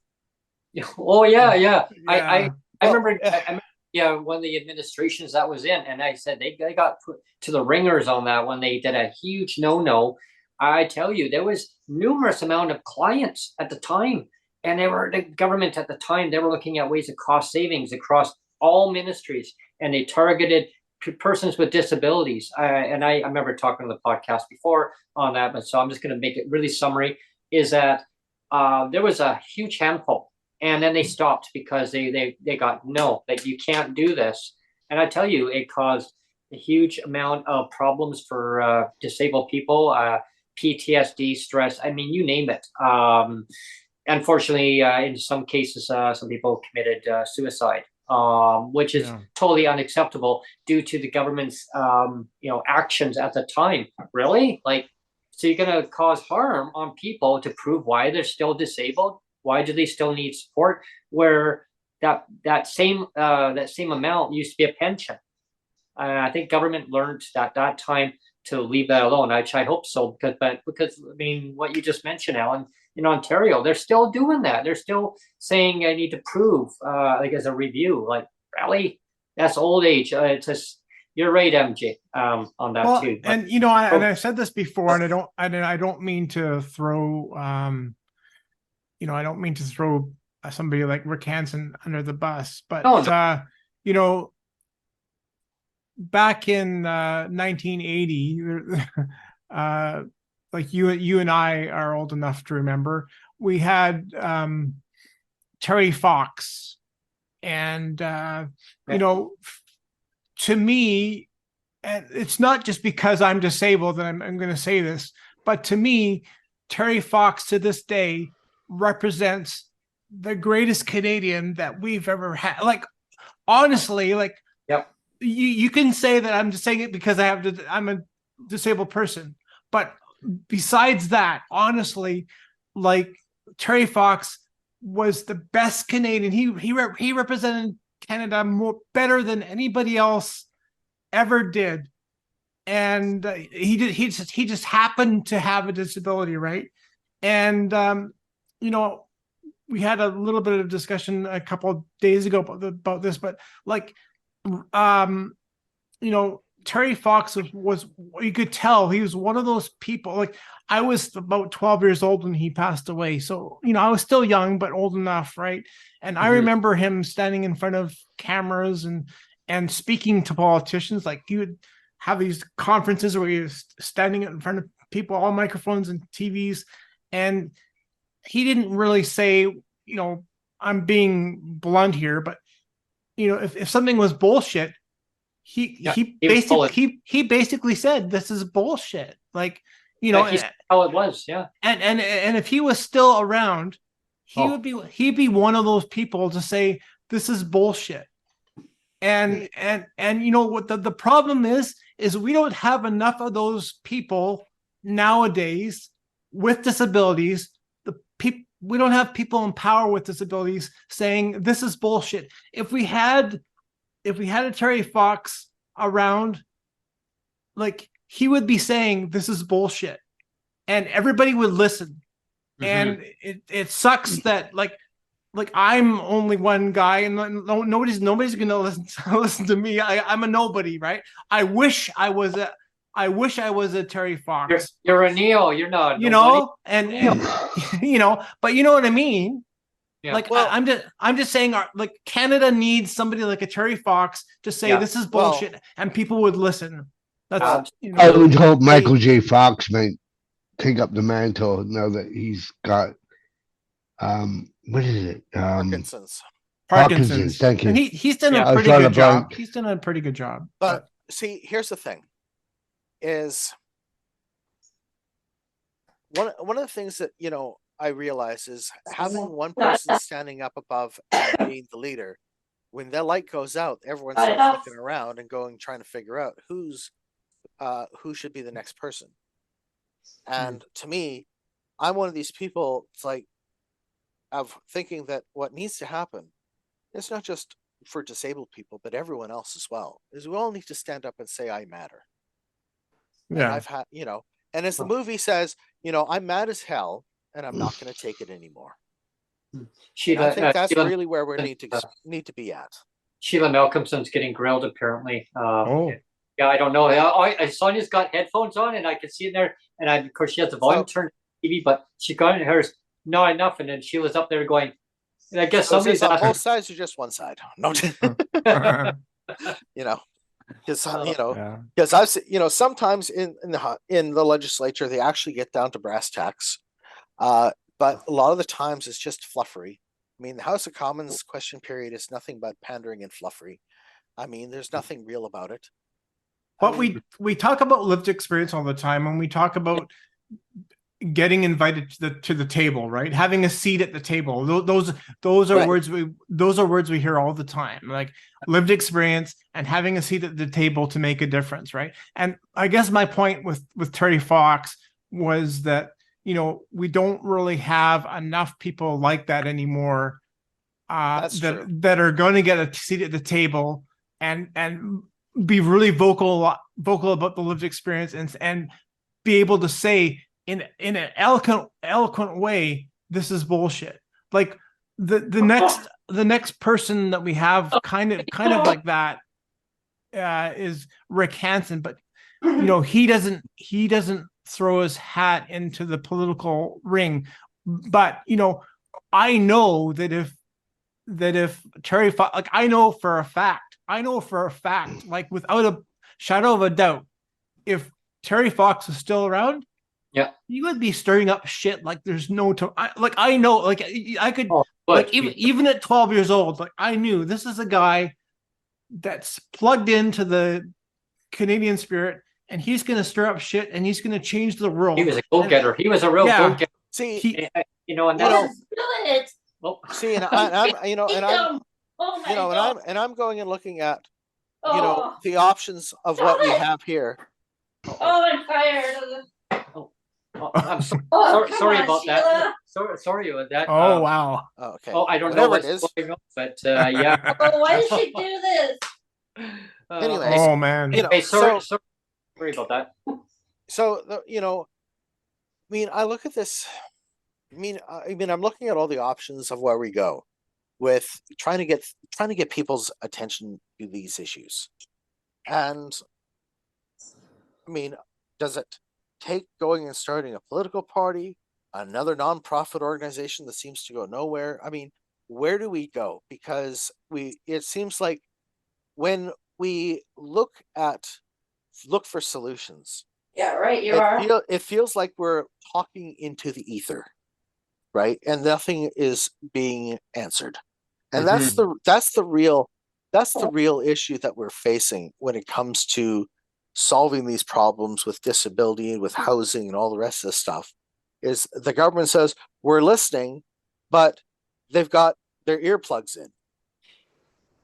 S1: Oh yeah.
S2: Yeah.
S1: I
S6: Well,
S1: remember. I remember. Yeah, one of the administrations that was in, and I said they got put to the ringers on that when they did a huge no. I tell you, there was numerous amount of clients at the time, and they were the government at the time. They were looking at ways of cost savings across all ministries, and they targeted persons with disabilities. And I remember talking on the podcast before on that, but so I'm just going to make it really summary. Is that there was a huge handful, and then they stopped because they got no, that you can't do this. And I tell you, it caused a huge amount of problems for disabled people, PTSD, stress. I mean, you name it. Unfortunately, in some cases, some people committed suicide, which is
S2: Yeah.
S1: totally unacceptable due to the government's actions at the time. Really, like, so you're going to cause harm on people to prove why they're still disabled. Why do they still need support? Where that same amount used to be a pension. I think government learned at that time to leave that alone. I hope so, because I mean, what you just mentioned, Alan, in Ontario, they're still doing that. They're still saying I need to prove, like as a review. Like, really, that's old age. It's just you're right, MJ, on that
S2: Well,
S1: too.
S2: and I said this before, and I don't mean to throw I don't mean to throw somebody like Rick Hansen under the bus, but
S1: No.
S2: Back in 1980, like you and I are old enough to remember, we had Terry Fox, and to me, and it's not just because I'm disabled that I'm going to say this, but to me, Terry Fox to this day represents the greatest Canadian that we've ever had. Like, honestly, like,
S1: Yep.
S2: You can say that I'm just saying it because I'm a disabled person, but besides that, honestly, like, Terry Fox was the best Canadian. He represented Canada better than anybody else ever did, and he just happened to have a disability, right? And we had a little bit of discussion a couple of days ago about this, but like, Terry Fox was you could tell he was one of those people. Like, I was about 12 years old when he passed away, so I was still young but old enough, right? And I remember him standing in front of cameras and speaking to politicians. Like, he would have these conferences where he was standing in front of people, all microphones and TVs, and he didn't really say, I'm being blunt here, but if something was bullshit, he basically said, this is bullshit. Like, You know,
S1: he's how it was. Yeah.
S2: and if he was still around,
S1: Oh.
S2: he'd be one of those people to say this is bullshit. And you know what the problem is we don't have enough of those people nowadays with disabilities. We don't have people in power with disabilities saying this is bullshit. If we had a Terry Fox around, like, he would be saying this is bullshit, and everybody would listen. And it sucks that like I'm only one guy, and nobody's gonna listen to me. I'm a nobody, right? I wish I was a Terry Fox.
S1: You're a Neo. You're not.
S2: You
S1: nobody.
S2: know, and you know, but you know what I mean.
S1: Yeah.
S2: Like,
S6: Well-
S2: I'm just saying, like, Canada needs somebody like a Terry Fox to say this is bullshit, and people would listen. That's you know,
S3: I would hope Michael J. Fox might take up the mantle now that he's got what is it?
S6: Parkinson's.
S3: Parkinson's. Thank you.
S2: And he's done
S1: Yeah.
S2: a
S3: I was
S2: pretty
S3: trying to
S2: good job.
S3: blank.
S2: He's done a pretty good job.
S6: But see, here's the thing: is one of the things that I realize is having one person standing up above and being the leader. When that light goes out, everyone starts looking around and trying to figure out who should be the next person. And to me, I'm one of these people. It's like, of thinking that what needs to happen, it's not just for disabled people, but everyone else as well, is we all need to stand up and say, I matter. And I've had, and as the movie says, I'm mad as hell and I'm not going to take it anymore. And I think that's really where we need to be at.
S1: Sheila Malcolmson's getting grilled apparently.
S2: Oh.
S1: Yeah, I don't know. Sonia's got headphones on, and I can see it there. And of course, she has the volume turned on TV, but she got hers not enough. And then Sheila's up there going, and I guess somebody's
S6: on
S1: asked,
S6: both sides or just one side. No, because because I've seen, sometimes in the legislature they actually get down to brass tacks, but a lot of the times it's just fluffery. I mean, the House of Commons question period is nothing but pandering and fluffery. I mean, there's nothing real about it.
S2: But we talk about lived experience all the time, and we talk about getting invited to the table, right? Having a seat at the table. Those are
S6: Right.
S2: words we hear all the time, like lived experience and having a seat at the table to make a difference, right? And I guess my point with Terry Fox was that we don't really have enough people like that anymore.
S6: That's true.
S2: That are going to get a seat at the table and be really vocal about the lived experience and be able to say in an eloquent way, this is bullshit. Like the next person that we have kind of like that is Rick Hansen, but he doesn't throw his hat into the political ring. But I know that if Terry Fox, like, I know for a fact, like, without a shadow of a doubt, if Terry Fox is still around, he would be stirring up shit like there's no I know, like, I could, like, even at 12 years old, like, I knew this is a guy that's plugged into the Canadian spirit, and he's going to stir up shit, and he's going to change the world.
S1: he was a go-getter. He was a real go-getter.
S6: See,
S1: And that's
S6: see, and I'm going and looking at the options of what we have here.
S7: I'm tired.
S1: I'm sorry about that. Sorry about that.
S2: Oh, wow.
S6: Okay.
S1: I don't know
S6: Whatever
S1: what's
S6: it is.
S1: going on, but yeah.
S7: Why did she do this?
S6: Anyways,
S2: Oh, man.
S1: Hey, sorry about that.
S6: So I mean, I look at this. I mean, I'm looking at all the options of where we go with trying to get people's attention to these issues. And I mean, does it take going and starting a political party, another nonprofit organization that seems to go nowhere? I mean, where do we go? Because it seems like when we look for solutions,
S7: Yeah, right. You are.
S6: it feels like we're talking into the ether, right? And nothing is being answered. And that's the real issue that we're facing when it comes to solving these problems with disability and with housing and all the rest of the stuff, is the government says, we're listening, but they've got their earplugs in.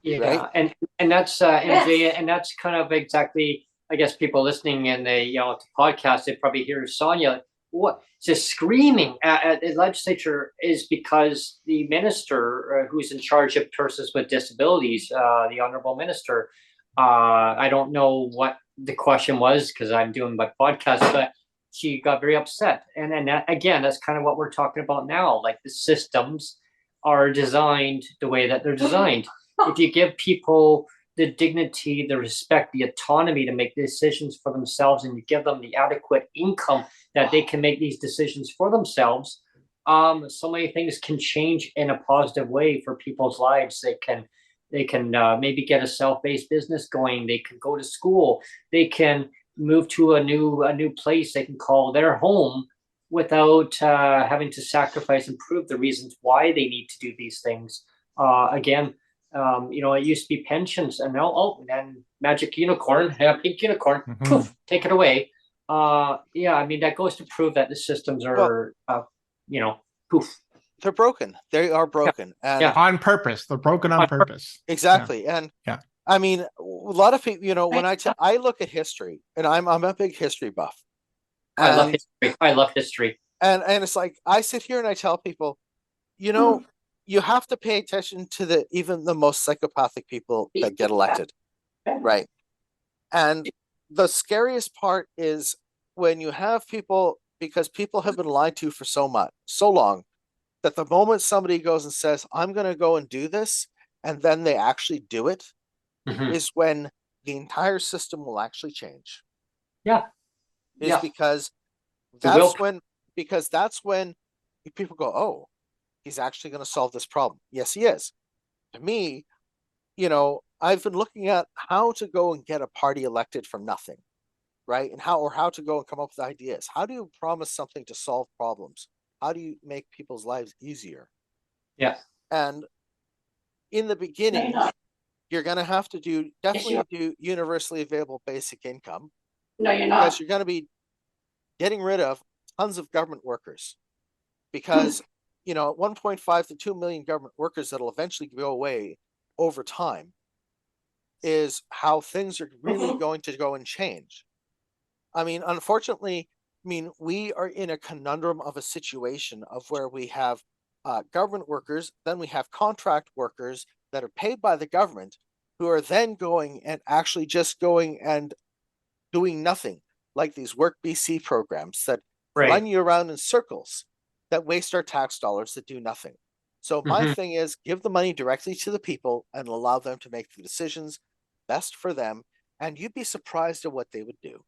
S1: Yeah,
S6: Right?
S1: and that's and that's kind of exactly, I guess, people listening in the to podcast, they probably hear Sonia what just screaming at the legislature is because the minister who's in charge of persons with disabilities, the honorable minister, I don't know what the question was because I'm doing my podcast, but she got very upset, and that, again, that's kind of what we're talking about now. Like, the systems are designed the way that they're designed. If you give people the dignity, the respect, the autonomy to make decisions for themselves, and you give them the adequate income that they can make these decisions for themselves, so many things can change in a positive way for people's lives. They can maybe get a self-based business going. They can go to school. They can move to a new place they can call their home without having to sacrifice and prove the reasons why they need to do these things. Again, it used to be pensions, and now, and magic unicorn, pink unicorn, poof, take it away. Yeah, I mean, that goes to prove that the systems are, poof.
S6: They're broken. They are broken.
S1: Yeah.
S6: And
S2: On purpose. They're broken on purpose.
S6: exactly.
S2: Yeah.
S6: And
S2: yeah.
S6: I mean, a lot of people, when I look at history, and I'm a big history buff.
S1: I love history. I love history.
S6: And it's like, I sit here and I tell people, you have to pay attention to even the most psychopathic people that get elected. Right. And the scariest part is when you have people, because people have been lied to for so long, that the moment somebody goes and says, I'm going to go and do this, and then they actually do it, is when the entire system will actually change.
S1: Yeah.
S6: Because that's when people go, oh, he's actually going to solve this problem. Yes, he is. To me, I've been looking at how to go and get a party elected from nothing, right? And how to go and come up with ideas. How do you promise something to solve problems? How do you make people's lives easier?
S1: Yeah.
S6: And in the beginning, you're going to have to definitely do universally available basic income.
S7: No, you're not.
S6: Because you're going to be getting rid of tons of government workers. Because, 1.5 to 2 million government workers that'll eventually go away over time is how things are really going to go and change. I mean, unfortunately, we are in a conundrum of a situation of where we have government workers, then we have contract workers that are paid by the government, who are then going and actually just going and doing nothing, like these Work BC programs that run you around in circles, that waste our tax dollars, that do nothing. So my thing is, give the money directly to the people and allow them to make the decisions best for them, and you'd be surprised at what they would do.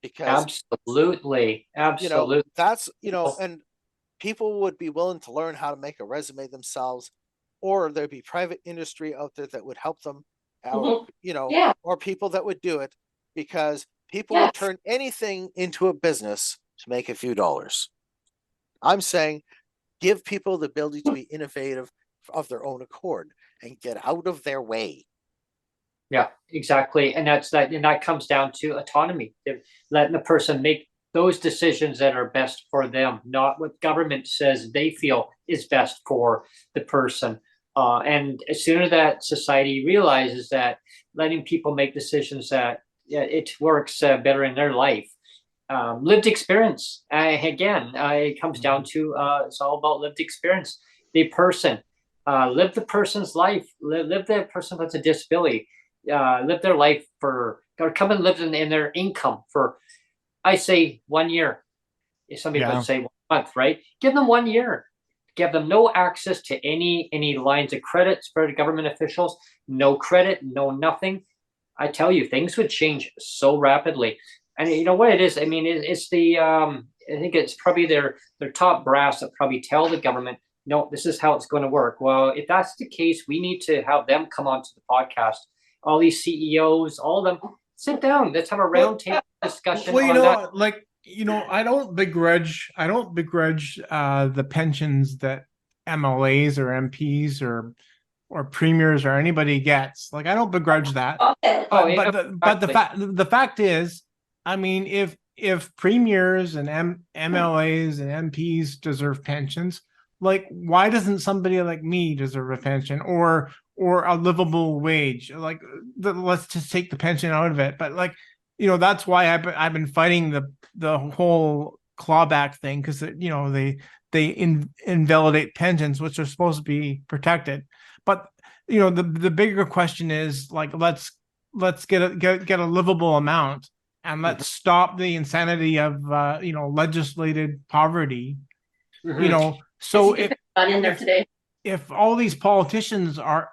S6: Because
S1: absolutely,
S6: that's and people would be willing to learn how to make a resume themselves, or there'd be private industry out there that would help them, or people that would do it, because people would turn anything into a business to make a few dollars. I'm saying, give people the ability to be innovative of their own accord and get out of their way.
S1: Yeah, exactly. And that comes down to autonomy, letting the person make those decisions that are best for them, not what government says they feel is best for the person. And as soon as that society realizes that letting people make decisions that it works better in their life, lived experience. It comes down to it's all about lived experience. The person, live the person's life, live the person with a disability, live their life or come and live in their income for, I say, 1 year. Some people would say 1 month, right? Give them 1 year. Give them no access to any lines of credit for the government officials, no credit, no nothing. I tell you, things would change so rapidly. And you know what it is? I mean, it's the I think it's probably their top brass that probably tell the government, no, this is how it's going to work. Well, if that's the case, we need to have them come onto the podcast. All these CEOs, all of them, sit down. Let's have a roundtable discussion.
S2: Well, I don't begrudge the pensions that MLAs or MPs or or premiers or anybody gets. Like, I don't begrudge that.
S7: Okay.
S1: Oh,
S2: But,
S1: yeah,
S2: the fact is, I mean, if premiers and MLAs and MPs deserve pensions, like, why doesn't somebody like me deserve a pension or a livable wage? Like, let's just take the pension out of it. But like, that's why I've been fighting the whole clawback thing, because they invalidate pensions, which are supposed to be protected. But the bigger question is, like, let's get a livable amount, and let's stop the insanity of legislated poverty.
S1: Mhm.
S2: So
S7: Got in there today.
S2: if all these politicians are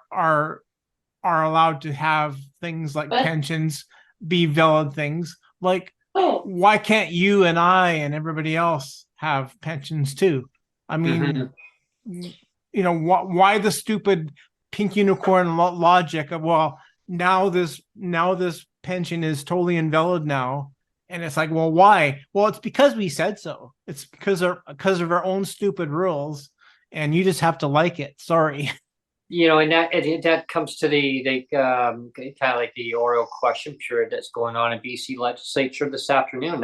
S2: allowed to have things like
S7: What?
S2: pensions be valid things, like,
S7: Oh,
S2: why can't you and I and everybody else have pensions too? I mean, why the stupid pink unicorn logic of, well, now this pension is totally invalid now, and it's like, well, why? Well, it's because we said so. It's because of our own stupid rules, and you just have to like it. Sorry.
S1: And that comes to the kind of like the oral question period that's going on in BC legislature this afternoon.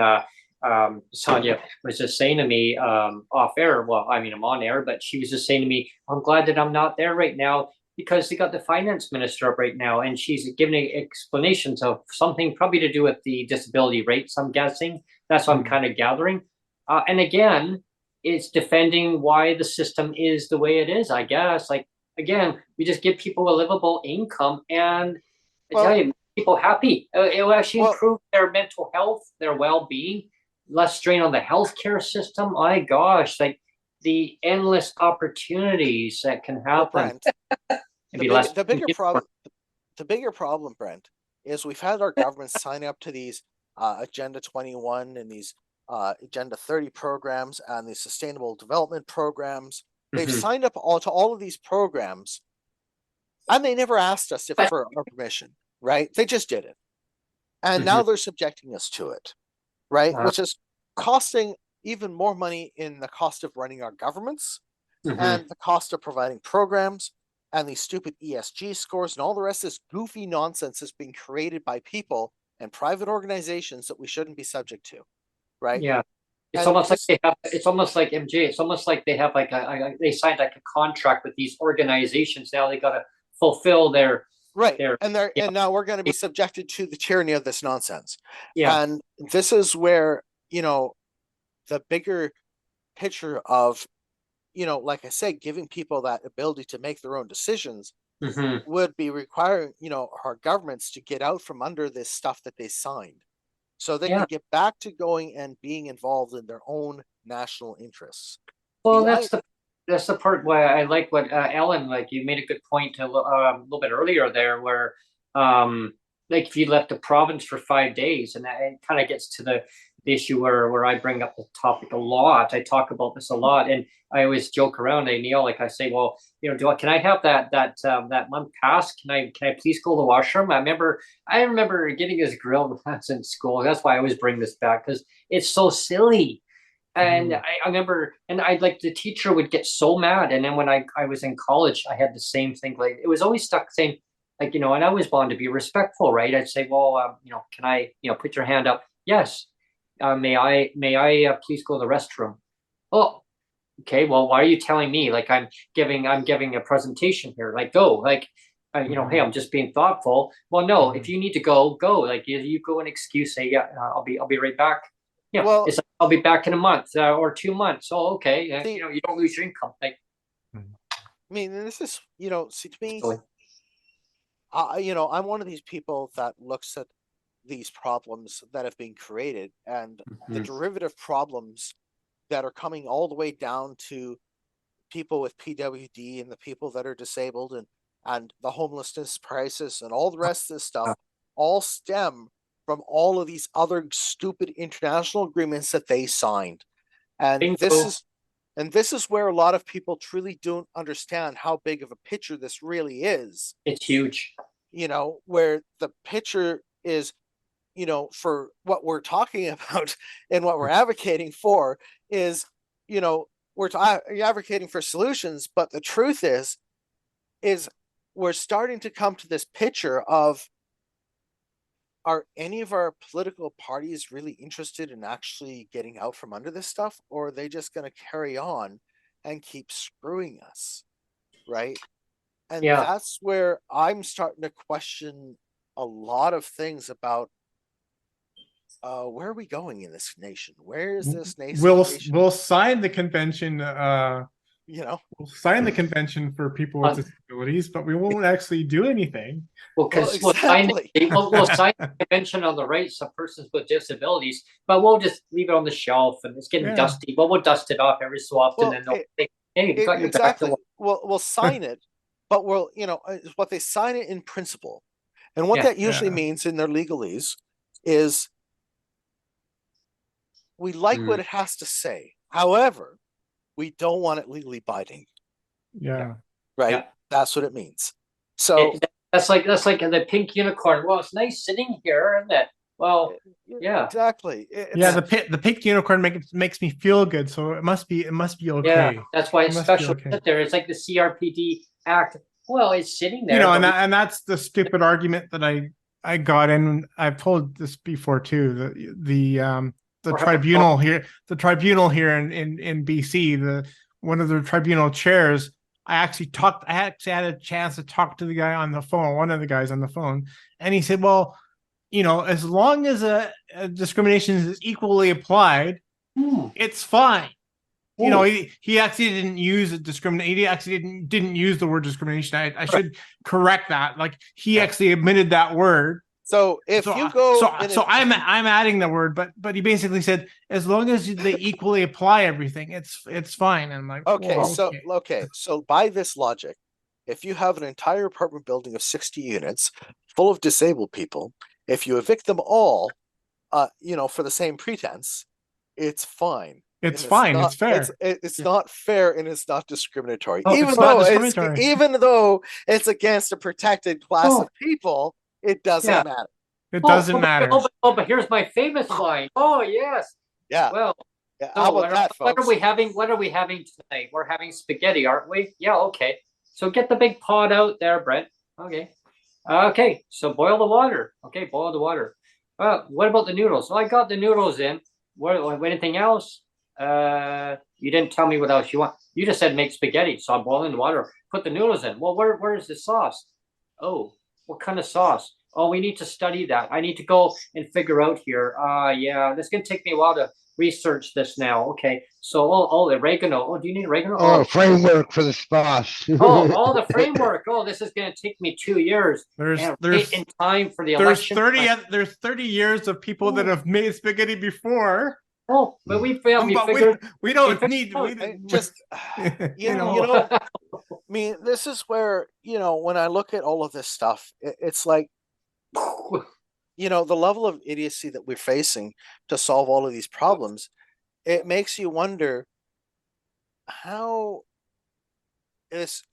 S1: Sonia was just saying to me off air. Well, I mean, I'm on air, but she was just saying to me, "I'm glad that I'm not there right now because they got the finance minister up right now, and she's giving explanations of something probably to do with the disability rates. I'm guessing that's what I'm kind of gathering. And again, it's defending why the system is the way it is. I guess, like." Again, we just give people a livable income, and I tell you, people happy. It will actually improve their mental health, their well-being, less strain on the healthcare system. My gosh, like the endless opportunities that can happen.
S6: Brent, the bigger problem, Brent, is we've had our government sign up to these Agenda 21 and these Agenda 30 programs and these sustainable development programs. They've signed up to all of these programs, and they never asked us for our permission, right? They just did it. And now they're subjecting us to it, right? Which is costing even more money in the cost of running our governments and the cost of providing programs and these stupid ESG scores and all the rest of this goofy nonsense that's being created by people and private organizations that we shouldn't be subject to, right?
S1: Yeah. It's almost like they have. It's almost like MJ. It's almost like they have like they signed like a contract with these organizations. Now they got to fulfill their
S6: and now we're going to be subjected to the tyranny of this nonsense.
S1: Yeah,
S6: and this is where the bigger picture of like I said, giving people that ability to make their own decisions would be requiring our governments to get out from under this stuff that they signed, so they can get back to going and being involved in their own national interests.
S1: Well, that's the part where I like what Ellen, like, you made a good point a little bit earlier there, where like if you left the province for 5 days, and that it kind of gets to the issue where I bring up the topic a lot. I talk about this a lot, and I always joke around. Neil, like I say, well, can I have that month pass? Can I please go to the washroom? I remember getting this grilled when I was in school. That's why I always bring this back, because it's so silly. And I remember, and the teacher would get so mad. And then when I was in college, I had the same thing. Like, it was always stuck saying, like, and I always wanted to be respectful, right? I'd say, well, can I, put your hand up? Yes. May I please go to the restroom? Oh, okay. Well, why are you telling me? Like, I'm giving a presentation here. Like, go. Like, hey, I'm just being thoughtful. Well, no. If you need to go. Like, you go and excuse. Say, yeah, I'll be right back. Yeah. Well, it's like, I'll be back in a month or 2 months. Oh, okay. You don't lose your income. Like,
S6: I mean, this is see, to me, I'm one of these people that looks at these problems that have been created and the derivative problems that are coming all the way down to people with PWD and the people that are disabled and the homelessness crisis and all the rest of this stuff all stem from all of these other stupid international agreements that they signed. And this is where a lot of people truly don't understand how big of a picture this really is.
S1: It's huge.
S6: Where the picture is, for what we're talking about and what we're advocating for is, we're advocating for solutions. But the truth is we're starting to come to this picture of, are any of our political parties really interested in actually getting out from under this stuff, or are they just going to carry on and keep screwing us, right? And
S1: Yeah.
S6: that's where I'm starting to question a lot of things about where are we going in this nation? Where is this nation?
S2: We'll sign the convention.
S6: You know,
S2: We'll sign the convention for people with disabilities, but we won't actually do anything.
S1: Well, because
S6: exactly.
S1: we'll sign the convention on the rights of persons with disabilities, but we'll just leave it on the shelf and it's getting dusty. But we'll dust it off every so often,
S6: Well,
S1: and they'll say, "Hey, you got your
S6: exactly.
S1: back to
S6: We'll sign it, but we'll, what they sign it in principle, and what that usually means in their legalese is we like what it has to say. However, we don't want it legally binding.
S2: Yeah.
S6: Right.
S1: Yeah.
S6: That's what it means. So
S1: that's like the pink unicorn. Well, it's nice sitting here, isn't it? Well, yeah,
S6: exactly.
S2: The pink unicorn makes me feel good, so it must be okay.
S1: Yeah, that's why it's special. Sit there. It's like the CRPD Act. Well, it's sitting there.
S2: And that's the stupid argument that I got in. I've told this before too. The tribunal here, in BC, one of the tribunal chairs. I actually had a chance to talk to the guy on the phone, one of the guys on the phone, and he said, "Well, as long as a discrimination is equally applied, it's fine." He actually didn't use discrimination. He actually didn't use the word discrimination. I should correct that. Like, he actually admitted that word.
S6: So
S2: I'm adding the word, but he basically said, as long as they equally apply everything, it's fine. And I'm like,
S6: okay. So by this logic, if you have an entire apartment building of 60 units full of disabled people, if you evict them all, for the same pretense, it's fine.
S2: It's fine. It's fair.
S6: It's not fair, and it's not discriminatory.
S2: Even
S6: though it's against a protected class of people, it doesn't matter.
S2: It doesn't matter.
S1: But here's my famous line. Oh yes.
S6: Yeah.
S1: Well,
S6: how about that, folks?
S1: What are we having tonight? We're having spaghetti, aren't we? Yeah. Okay. So get the big pot out there, Brent. Okay. Okay. So boil the water. Okay. Boil the water. What about the noodles? Well, I got the noodles in. What? Anything else? You didn't tell me what else you want. You just said make spaghetti. So I'm boiling the water. Put the noodles in. Well, where is the sauce? Oh, what kind of sauce? Oh, we need to study that. I need to go and figure out here. Yeah, this is gonna take me a while to research this now. Okay, so oregano. Oh, do you need oregano?
S3: Oh, framework for the sauce.
S1: all the framework. Oh, this is gonna take me 2 years.
S2: There's
S1: in time for the election.
S2: There's 30 years of people that have made spaghetti before.
S1: Oh, but we failed.
S2: We don't need.
S6: I mean, this is where, when I look at all of this stuff, it's like, the level of idiocy that we're facing to solve all of these problems, it makes you wonder how has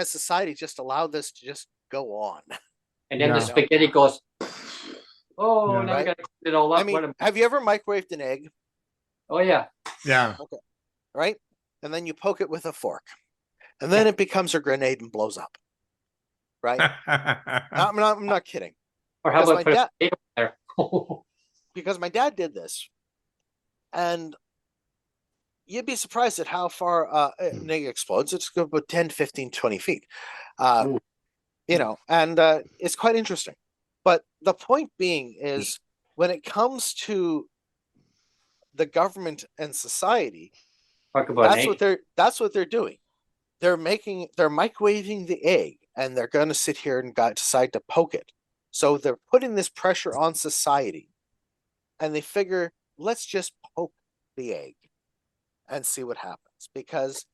S6: society just allowed this to just go on?
S1: And then the spaghetti goes, oh, now I got to clean it all up.
S6: I mean, have you ever microwaved an egg?
S1: Oh, yeah.
S2: Yeah.
S6: Okay. Right? And then you poke it with a fork. And then it becomes a grenade and blows up. Right? I'm not kidding.
S1: Or how about put a potato there?
S6: Because my dad did this. And you'd be surprised at how far an egg explodes. It's about 10, 15, 20 feet. And it's quite interesting. But the point being is, when it comes to the government and society, that's what they're doing. They're microwaving the egg, and they're going to sit here and decide to poke it. So they're putting this pressure on society, and they figure, let's just poke the egg and see what happens. Because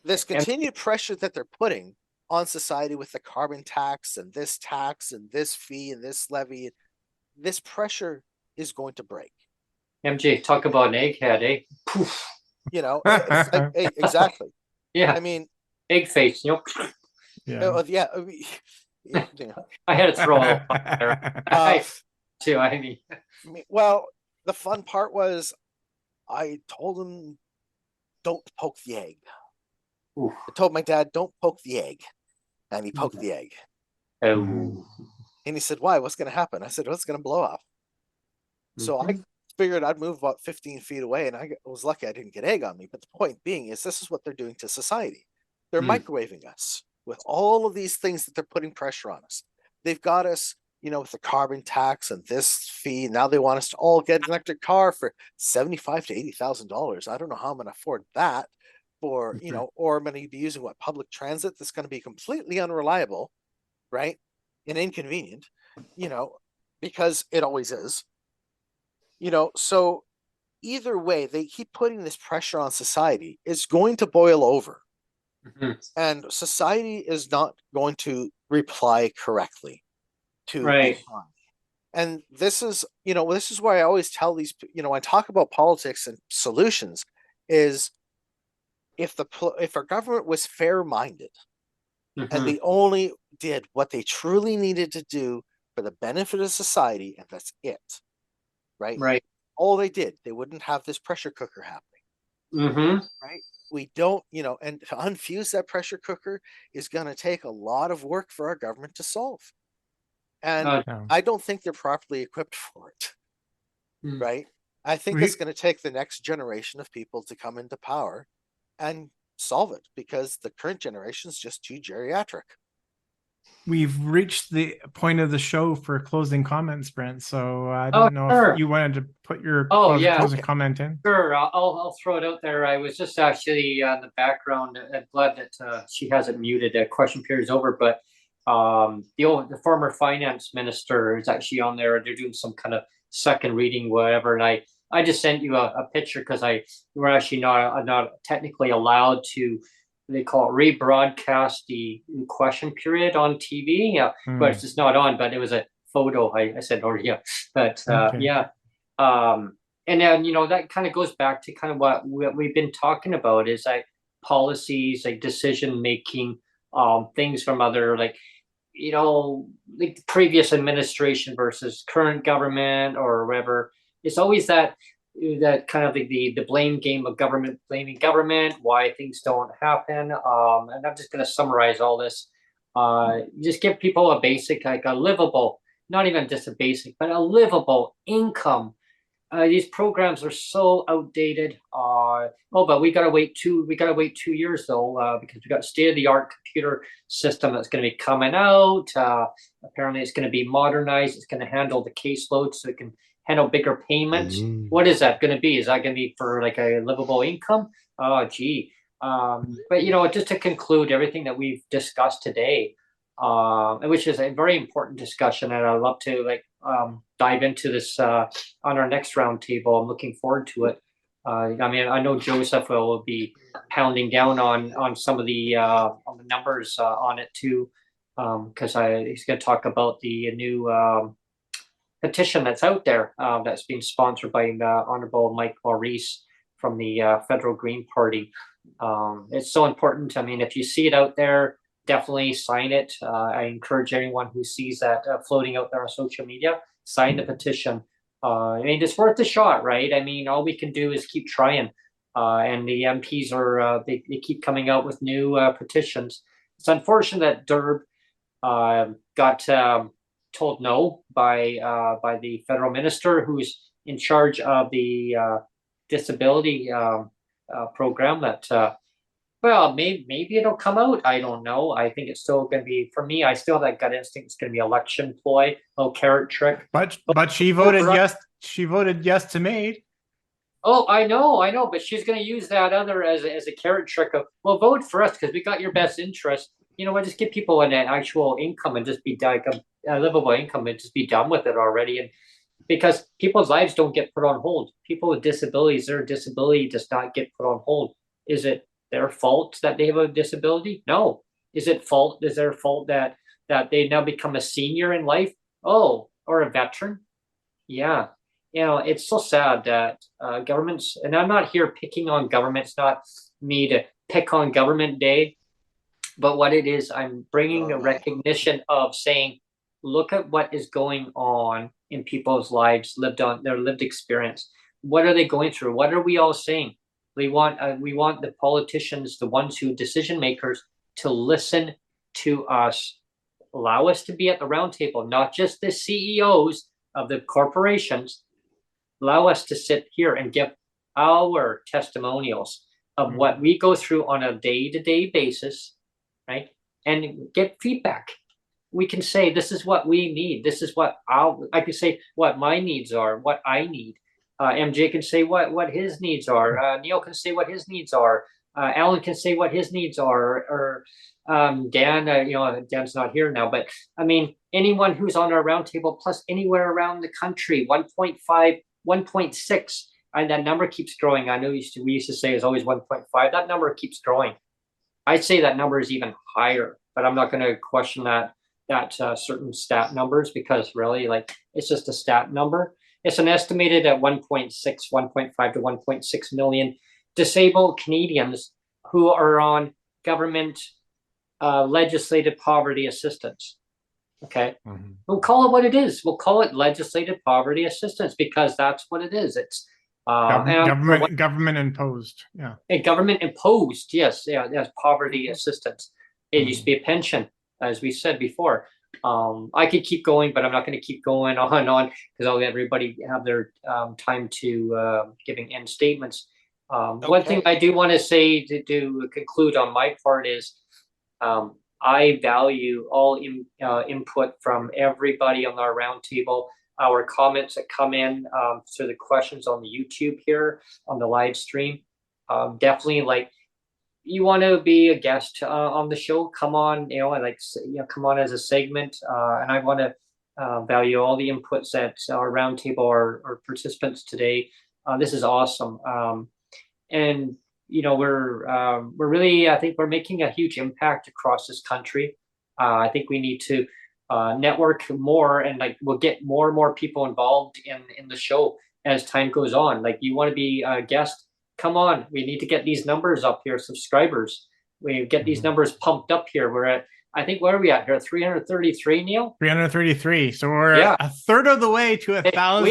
S6: this continued pressure that they're putting on society with the carbon tax and this fee and this levy, this pressure is going to break.
S1: MJ, talk about an egghead, eh? Poof.
S6: It's like, exactly.
S1: Yeah.
S6: I mean,
S1: egg face,
S6: Yeah.
S1: I had to throw it there. Too, I mean.
S6: Well, the fun part was, I told him, don't poke the egg. Oof. I told my dad, don't poke the egg. and he poked the egg.
S1: Oh.
S6: And he said, "Why? What's going to happen?" I said, "Well, it's going to blow up." So I figured I'd move about 15 feet away, and I was lucky I didn't get egg on me. But the point being is, this is what they're doing to society. They're microwaving us with all of these things that they're putting pressure on us. They've got us, with the carbon tax and this fee. Now they want us to all get an electric car for $75,000 to $80,000. I don't know how I'm going to afford that. Or or I'm going to be using public transit that's going to be completely unreliable, right, and inconvenient, because it always is. So either way, they keep putting this pressure on society. It's going to boil over. And society is not going to reply correctly to the economy. And this is why I always tell these, I talk about politics and solutions, is if our government was fair-minded and they only did what they truly needed to do for the benefit of society, and that's it, right? All they did, they wouldn't have this pressure cooker happening. Right? We don't, and to unfuse that pressure cooker is going to take a lot of work for our government to solve. And I don't think they're properly equipped for it. Right? I think it's going to take the next generation of people to come into power and solve it, because the current generation is just too geriatric.
S2: We've reached the point of the show for closing comments, Brent. So I don't know if you wanted to put your closing comment in.
S1: Sure, I'll throw it out there. I was just actually in the background. I'm glad that she hasn't muted. The question period is over, but the former finance minister is actually on there. They're doing some kind of second reading, whatever, and I just sent you a picture because we're actually not technically allowed to. They call it rebroadcast the question period on TV. Yeah, but it's just not on. But it was a photo. I said, "Oh yeah," but yeah. And then that kind of goes back to kind of what we've been talking about, is like policies, like decision making, things from other like the previous administration versus current government or whatever. It's always that kind of the blame game of government blaming government, why things don't happen. And I'm just going to summarize all this. Just give people a basic, like a livable, not even just a basic, but a livable income. These programs are so outdated. But we gotta wait 2 years though, because we got a state-of-the-art computer system that's going to be coming out. Apparently, it's going to be modernized. It's going to handle the caseload, so it can handle bigger payments. What is that going to be? Is that going to be for like a livable income? Oh, gee. But just to conclude everything that we've discussed today, which is a very important discussion, and I'd love to dive into this on our next roundtable. I'm looking forward to it. I know Joseph will be pounding down on some of the numbers on it too, because he's going to talk about the new petition that's out there that's being sponsored by Honorable Mike Maurice from the Federal Green Party. It's so important. If you see it out there, definitely sign it. I encourage anyone who sees that floating out there on social media, sign the petition. It's worth a shot, right? All we can do is keep trying. And the MPs are they keep coming out with new petitions. It's unfortunate that Durb got told no by the federal minister who's in charge of the disability program. That maybe it'll come out. I don't know. I think it's still going to be, for me, I still have that gut instinct. It's going to be election ploy, little carrot trick.
S2: But she voted yes. She voted yes to MAID.
S1: Oh, I know. But she's going to use that other as a carrot trick of, well, vote for us because we got your best interest. Just give people an actual income and just be like a livable income and just be done with it already. And because people's lives don't get put on hold. People with disabilities, their disability does not get put on hold. Is it their fault that they have a disability? No. Is their fault that they now become a senior in life? Oh, or a veteran? Yeah. It's so sad that governments, and I'm not here picking on governments, not me to pick on government day, but what it is, I'm bringing a recognition of saying, look at what is going on in people's lives, their lived experience. What are they going through? What are we all saying? We want the politicians, the ones who decision makers, to listen to us, allow us to be at the roundtable, not just the CEOs of the corporations. Allow us to sit here and give our testimonials of what we go through on a day-to-day basis, right? And get feedback. We can say, this is what we need. This is what I can say what my needs are, what I need. MJ can say what his needs are. Neil can say what his needs are. Alan can say what his needs are, or Dan, Dan's not here now, but I mean, anyone who's on our roundtable, plus anywhere around the country, 1.5, 1.6, and that number keeps growing. I know we used to say it's always 1.5. That number keeps growing. I'd say that number is even higher, but I'm not going to question that certain stat numbers, because really, like, it's just a stat number. It's an estimated at 1.6, 1.5 to 1.6 million disabled Canadians who are on government legislated poverty assistance. Okay. We'll call it what it is. We'll call it legislated poverty assistance, because that's what it is. It's
S2: government imposed. Yeah.
S1: Government imposed. Yes. Yeah. Yes. Poverty assistance. It used to be a pension, as we said before. I could keep going, but I'm not going to keep going on because I'll let everybody have their time to giving end statements. One thing I do want to say to conclude on my part is I value all input from everybody on our roundtable, our comments that come in, so the questions on the YouTube here on the live stream. Definitely, like, you want to be a guest on the show, come on, come on as a segment. And I want to value all the inputs that our roundtable or participants today. This is awesome. And we're really, I think we're making a huge impact across this country. I think we need to network more, and like we'll get more and more people involved in the show as time goes on. Like, you want to be a guest, come on. We need to get these numbers up here, subscribers. We get these numbers pumped up here. We're at, I think, where are we at here? 333, Neil?
S2: 333. So we're a third of the way to 1,000.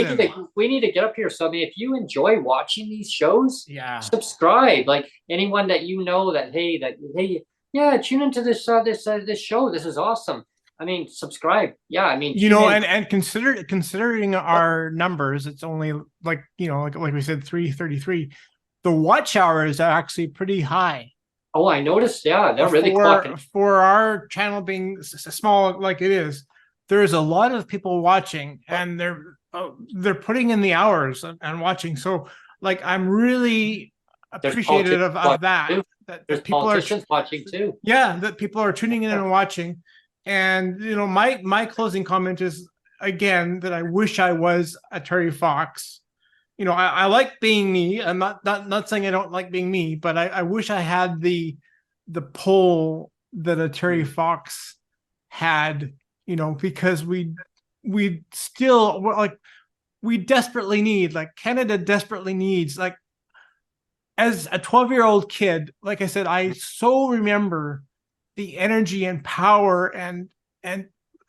S1: We need to get up here. So I mean, if you enjoy watching these shows, subscribe. Like, anyone that you know that hey, tune into this this show. This is awesome. I mean, subscribe. Yeah, I mean,
S2: and considering our numbers, it's only like we said, 333. The watch hours are actually pretty high.
S1: Oh, I noticed. Yeah, they're really clocking.
S2: For our channel being small like it is, there's a lot of people watching, and they're putting in the hours and watching. So, like, I'm really appreciative of that.
S1: There's people politicians watching too.
S2: Yeah, that people are tuning in and watching. And my closing comment is, again, that I wish I was a Terry Fox. I like being me. I'm not saying I don't like being me, but I wish I had the pull that a Terry Fox had, because we still, like, we desperately need, like, Canada desperately needs, like, as a 12-year-old kid, like I said, I so remember the energy and power, and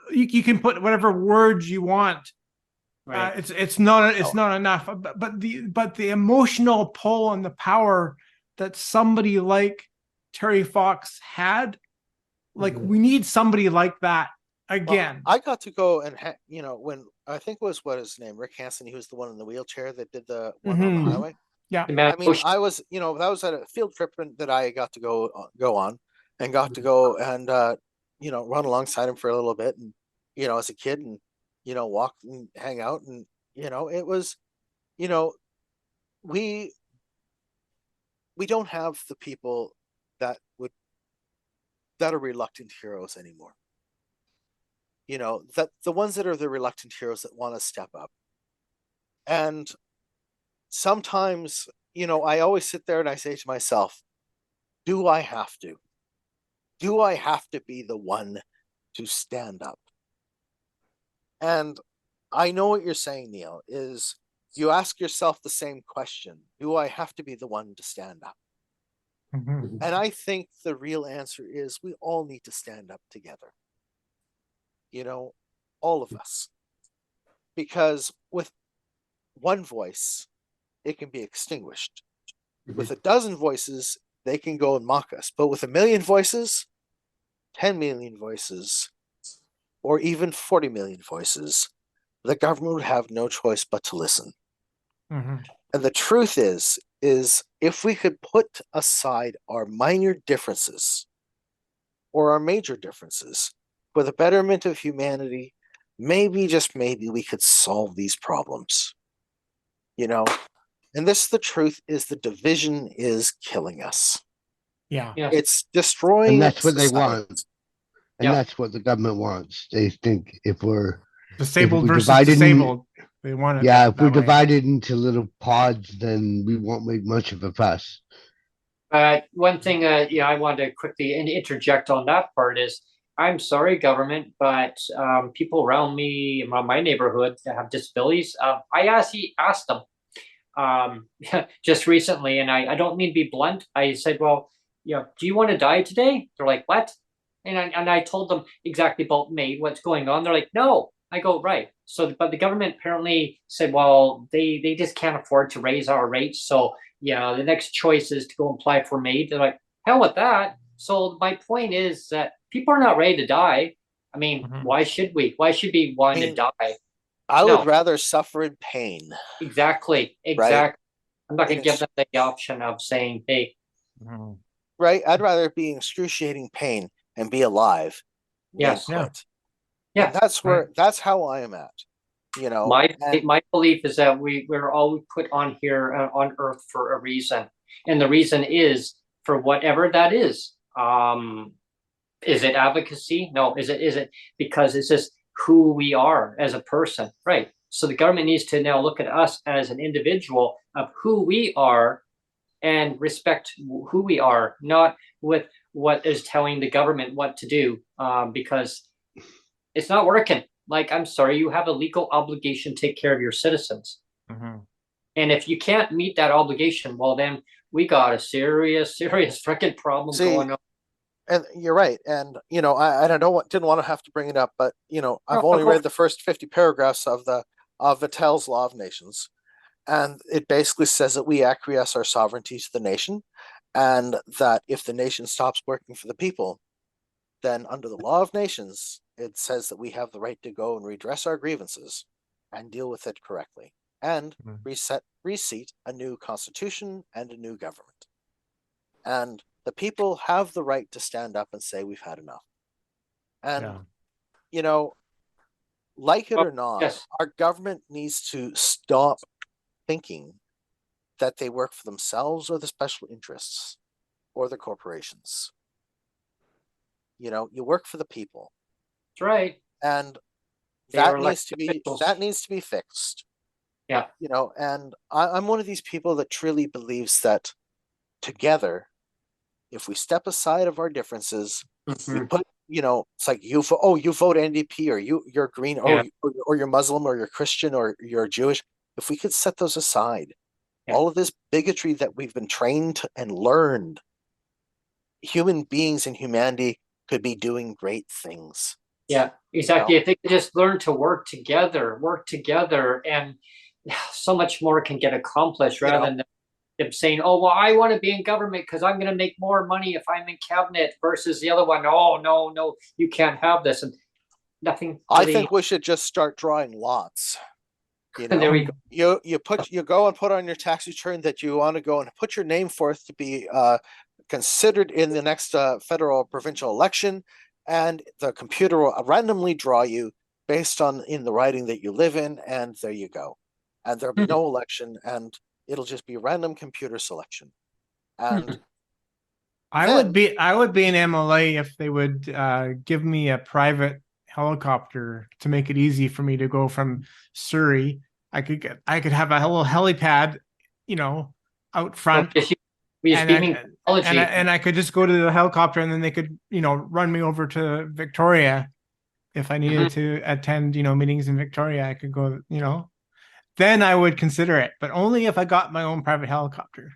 S2: you can put whatever words you want. Right. It's not enough, but the emotional pull and the power that somebody like Terry Fox had, like, we need somebody like that again.
S6: Well, I got to go and when I think what his name, Rick Hansen, he was the one in the wheelchair that did the one on the highway.
S2: Yeah,
S6: I mean, I was that was at a field trip that I got to go on, and got to go and run alongside him for a little bit, and as a kid, and walk and hang out, and it was, we don't have the people that are reluctant heroes anymore. That the ones that are the reluctant heroes that want to step up. And sometimes, I always sit there and I say to myself, do I have to? Do I have to be the one to stand up? And I know what you're saying, Neil, is you ask yourself the same question. Do I have to be the one to stand up? And I think the real answer is we all need to stand up together. All of us. Because with one voice, it can be extinguished. With a dozen voices, they can go and mock us. But with 1 million voices, 10 million voices, or even 40 million voices, the government would have no choice but to listen.
S2: Mhm.
S6: And the truth is if we could put aside our minor differences or our major differences for the betterment of humanity, maybe, just maybe, we could solve these problems. You know, and the truth is the division is killing us.
S2: Yeah.
S1: Yeah.
S6: It's destroying
S3: And that's what they
S6: society.
S3: want. And
S1: Yeah.
S3: that's what the government wants. They think if we're
S2: Disabled
S3: we
S2: versus
S3: divide it in-
S2: disabled. They want it
S3: if
S2: that
S3: we
S2: way.
S3: divide it into little pods, then we won't make much of a fuss.
S1: One thing, I want to quickly interject on that part is, I'm sorry, government, but people around me, around my neighborhood that have disabilities, I actually asked them just recently, and I don't mean to be blunt. I said, well, do you want to die today? They're like, what? And I told them exactly about me, what's going on. They're like, no. I go, right. So, but the government apparently said, well, they just can't afford to raise our rates. So, the next choice is to go apply for MAID. They're like, hell with that. So my point is that people are not ready to die. I mean,
S2: Mhm.
S1: why should we? Why should we want to die?
S6: I
S1: No.
S6: would rather suffer in pain.
S1: Exactly. I'm not going to give them the option of saying, hey,
S2: Mhm.
S6: Right? I'd rather be in excruciating pain and be alive than
S1: Yes.
S6: quit.
S1: Yeah.
S6: And that's how I am at.
S1: My belief is that we're all put on here on Earth for a reason, and the reason is for whatever that is. Is it advocacy? No. Is it because it's just who we are as a person, right? So the government needs to now look at us as an individual of who we are and respect who we are, not with what is telling the government what to do, because it's not working. Like, I'm sorry, you have a legal obligation to take care of your citizens.
S2: Mhm.
S1: And if you can't meet that obligation, well, then we got a serious freaking problem going on.
S6: And you're right. And I didn't want to have to bring it up, but I've only read the first 50 paragraphs of Vattel's Law of Nations, and it basically says that we acquiesce our sovereignty to the nation, and that if the nation stops working for the people, then under the Law of Nations, it says that we have the right to go and redress our grievances and deal with it correctly, and reseat a new constitution and a new government. And the people have the right to stand up and say, we've had enough. And, like it or not,
S1: yes.
S6: our government needs to stop thinking that they work for themselves or the special interests or the corporations. You work for the people.
S1: That's right.
S6: And
S1: They are
S6: that needs
S1: elected
S6: to be fixed.
S1: Yeah.
S6: And I'm one of these people that truly believes that together, if we step aside of our differences, we put, it's like you vote NDP, or you're green,
S1: Yeah.
S6: or you're Muslim, or you're Christian, or you're Jewish. If we could set those aside, all of this bigotry that we've been trained and learned, human beings and humanity could be doing great things.
S1: Yeah, exactly. If they could just learn to work together, and so much more can get accomplished rather than them saying, oh, well, I want to be in government because I'm going to make more money if I'm in cabinet, versus the other one, oh, no, you can't have this. And nothing.
S6: I think we should just start drawing lots.
S1: There we go.
S6: You go and put on your tax return that you want to go and put your name forth to be considered in the next federal or provincial election, and the computer will randomly draw you based on in the riding that you live in, and there you go. And there'll be no election, and it'll just be random computer selection. And
S2: I would be an MLA if they would give me a private helicopter to make it easy for me to go from Surrey. I could have a little helipad, out front. And I could just go to the helicopter, and then they could, run me over to Victoria if I needed to attend, meetings in Victoria. I could go, then I would consider it, but only if I got my own private helicopter.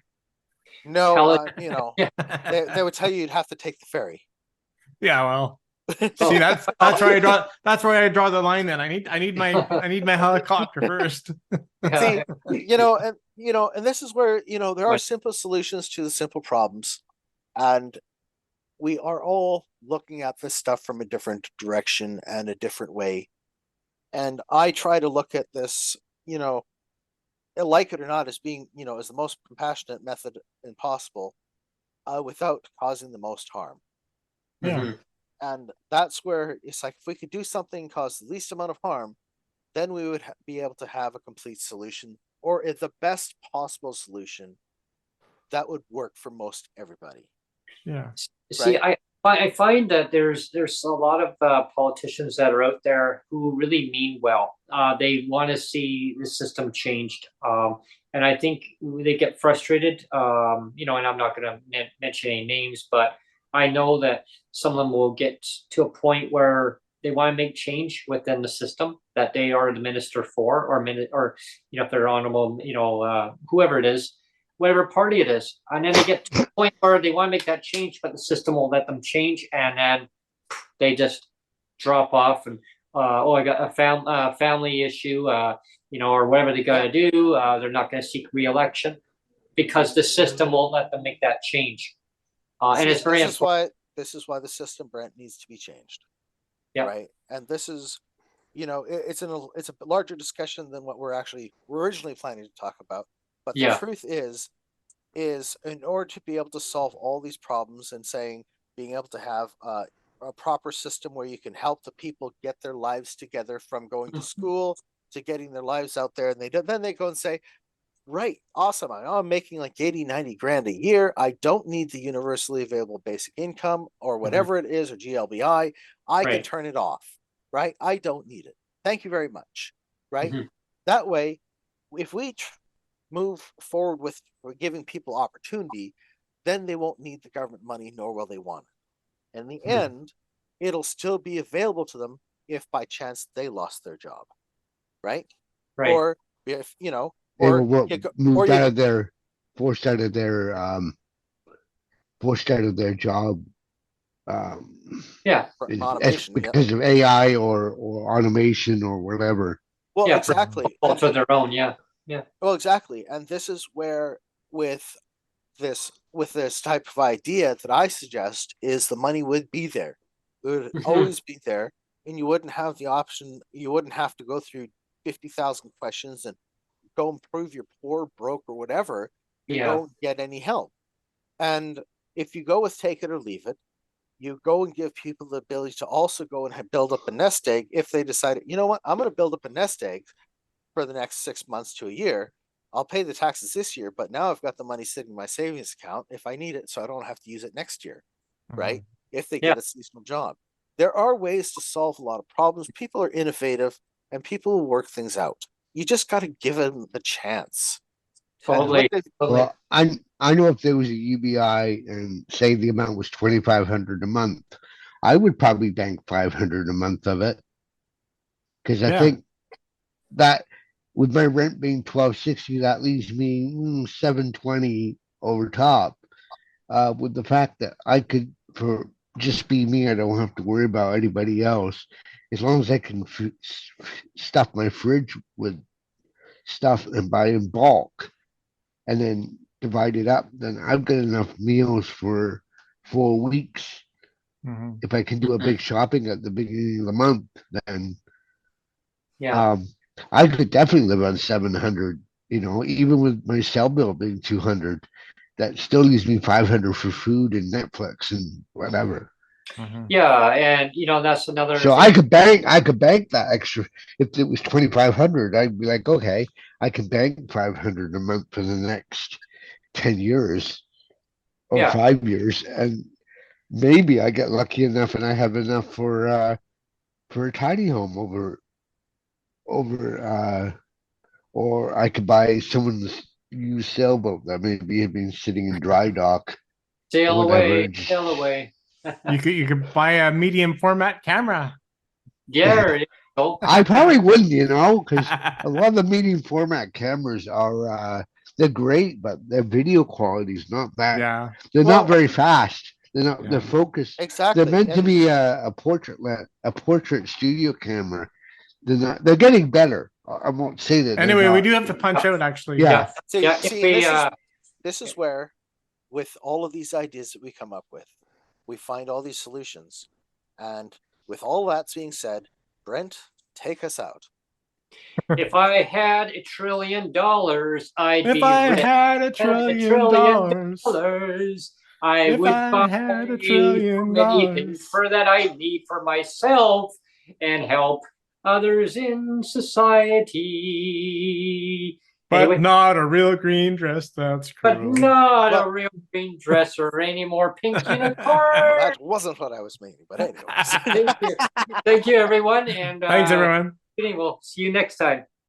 S6: No, they would tell you you'd have to take the ferry.
S2: Yeah, well, see, that's where I draw the line. Then I need my helicopter first.
S6: See, and this is where there are simple solutions to the simple problems, and we are all looking at this stuff from a different direction and a different way. And I try to look at this, like it or not, as being, as the most compassionate method possible, without causing the most harm.
S2: Yeah.
S1: Mhm.
S6: And that's where it's like, if we could do something cause the least amount of harm, then we would be able to have a complete solution, or the best possible solution that would work for most everybody.
S2: Yeah.
S1: See, I find that there's a lot of politicians that are out there who really mean well. They want to see the system changed, and I think they get frustrated. And I'm not going to mention any names, but I know that some of them will get to a point where they want to make change within the system that they are the minister for, or if they're honorable, whoever it is, whatever party it is, and then they get to a point where they want to make that change, but the system won't let them change, and then they just drop off and I got a family issue, or whatever they got to do. They're not going to seek re-election because the system won't let them make that change. And it's very important.
S6: This is why the system, Brent, needs to be changed.
S1: Yeah.
S6: Right. And this is, it's a larger discussion than what we're originally planning to talk about. But the truth is in order to be able to solve all these problems and being able to have a proper system where you can help the people get their lives together, from going to school to getting their lives out there, and then they go and say, right, awesome, I'm making like 80-90 grand a year, I don't need the universally available basic income or whatever it is, or GLBI, I can turn it off, right? I don't need it, thank you very much, right? That way, if we move forward with giving people opportunity, then they won't need the government money, nor will they want it. In the end, it'll still be available to them if by chance they lost their job, right? Or if
S3: they were moved out of their forced out of their job. Because of AI or automation or whatever.
S6: Well, exactly.
S1: To their own,
S6: Well, exactly. And this is where with this type of idea that I suggest is the money would be there. It would always be there, and you wouldn't have the option, you wouldn't have to go through 50,000 questions and go and prove you're poor, broke, or whatever. You don't get any help. And if you go with take it or leave it, you go and give people the ability to also go and build up a nest egg if they decide, you know what, I'm going to build up a nest egg for the next 6 months to a year. I'll pay the taxes this year, but now I've got the money sitting in my savings account if I need it, so I don't have to use it next year, right? If they get a seasonal job. There are ways to solve a lot of problems. People are innovative and people will work things out. You just got to give them a chance.
S1: Totally.
S3: Well, I know if there was a UBI and say the amount was $2,500 a month, I would probably bank $500 a month of it, because I think that with my rent being $1,260, that leaves me $720 over top. With the fact that I could, for just be me, I don't have to worry about anybody else. As long as I can stuff my fridge with stuff and buy in bulk and then divide it up, then I've got enough meals for 4 weeks. If I can do a big shopping at the beginning of the month, then I could definitely live on 700, even with my cell bill being 200, that still leaves me 500 for food and Netflix and whatever.
S1: Yeah, and that's another.
S3: So I could bank that extra. If it was 2,500, I'd be like, okay, I can bank 500 a month for the next 10 years or 5 years, and maybe I get lucky enough and I have enough for a tiny home over, or I could buy someone's used sailboat that maybe had been sitting in dry dock.
S1: Sail away.
S2: You could buy a medium format camera.
S1: Yeah.
S3: I probably wouldn't, because a lot of the medium format cameras are they're great, but their video quality is not that.
S2: Yeah.
S3: They're not very fast. They're not.
S2: Yeah.
S3: They're focused.
S6: Exactly.
S3: They're meant to be a portrait studio camera. They're not. They're getting better. I won't say that.
S2: Anyway, we do have to punch out, actually.
S3: Yeah.
S6: See, this is where, with all of these ideas that we come up with, we find all these solutions. And with all that being said, Brent, take us out.
S1: If I had $1 trillion, I'd
S2: If
S1: be
S2: I
S1: rich.
S2: had $1
S1: $1
S2: trillion,
S1: dollars, I
S2: if
S1: would
S2: I
S1: buy
S2: had $1 trillion,
S1: many things for that I need for myself and help others in society.
S2: but
S1: Anyway,
S2: not a real green dress. That's
S1: but
S2: cruel.
S1: not
S6: Well-
S1: a real green dress or any more pink
S6: Well,
S1: unicorn.
S6: that wasn't what I was meaning, but anyways.
S1: Thank you. Thank you, everyone. And
S2: Thanks, everyone.
S1: we'll see you next time.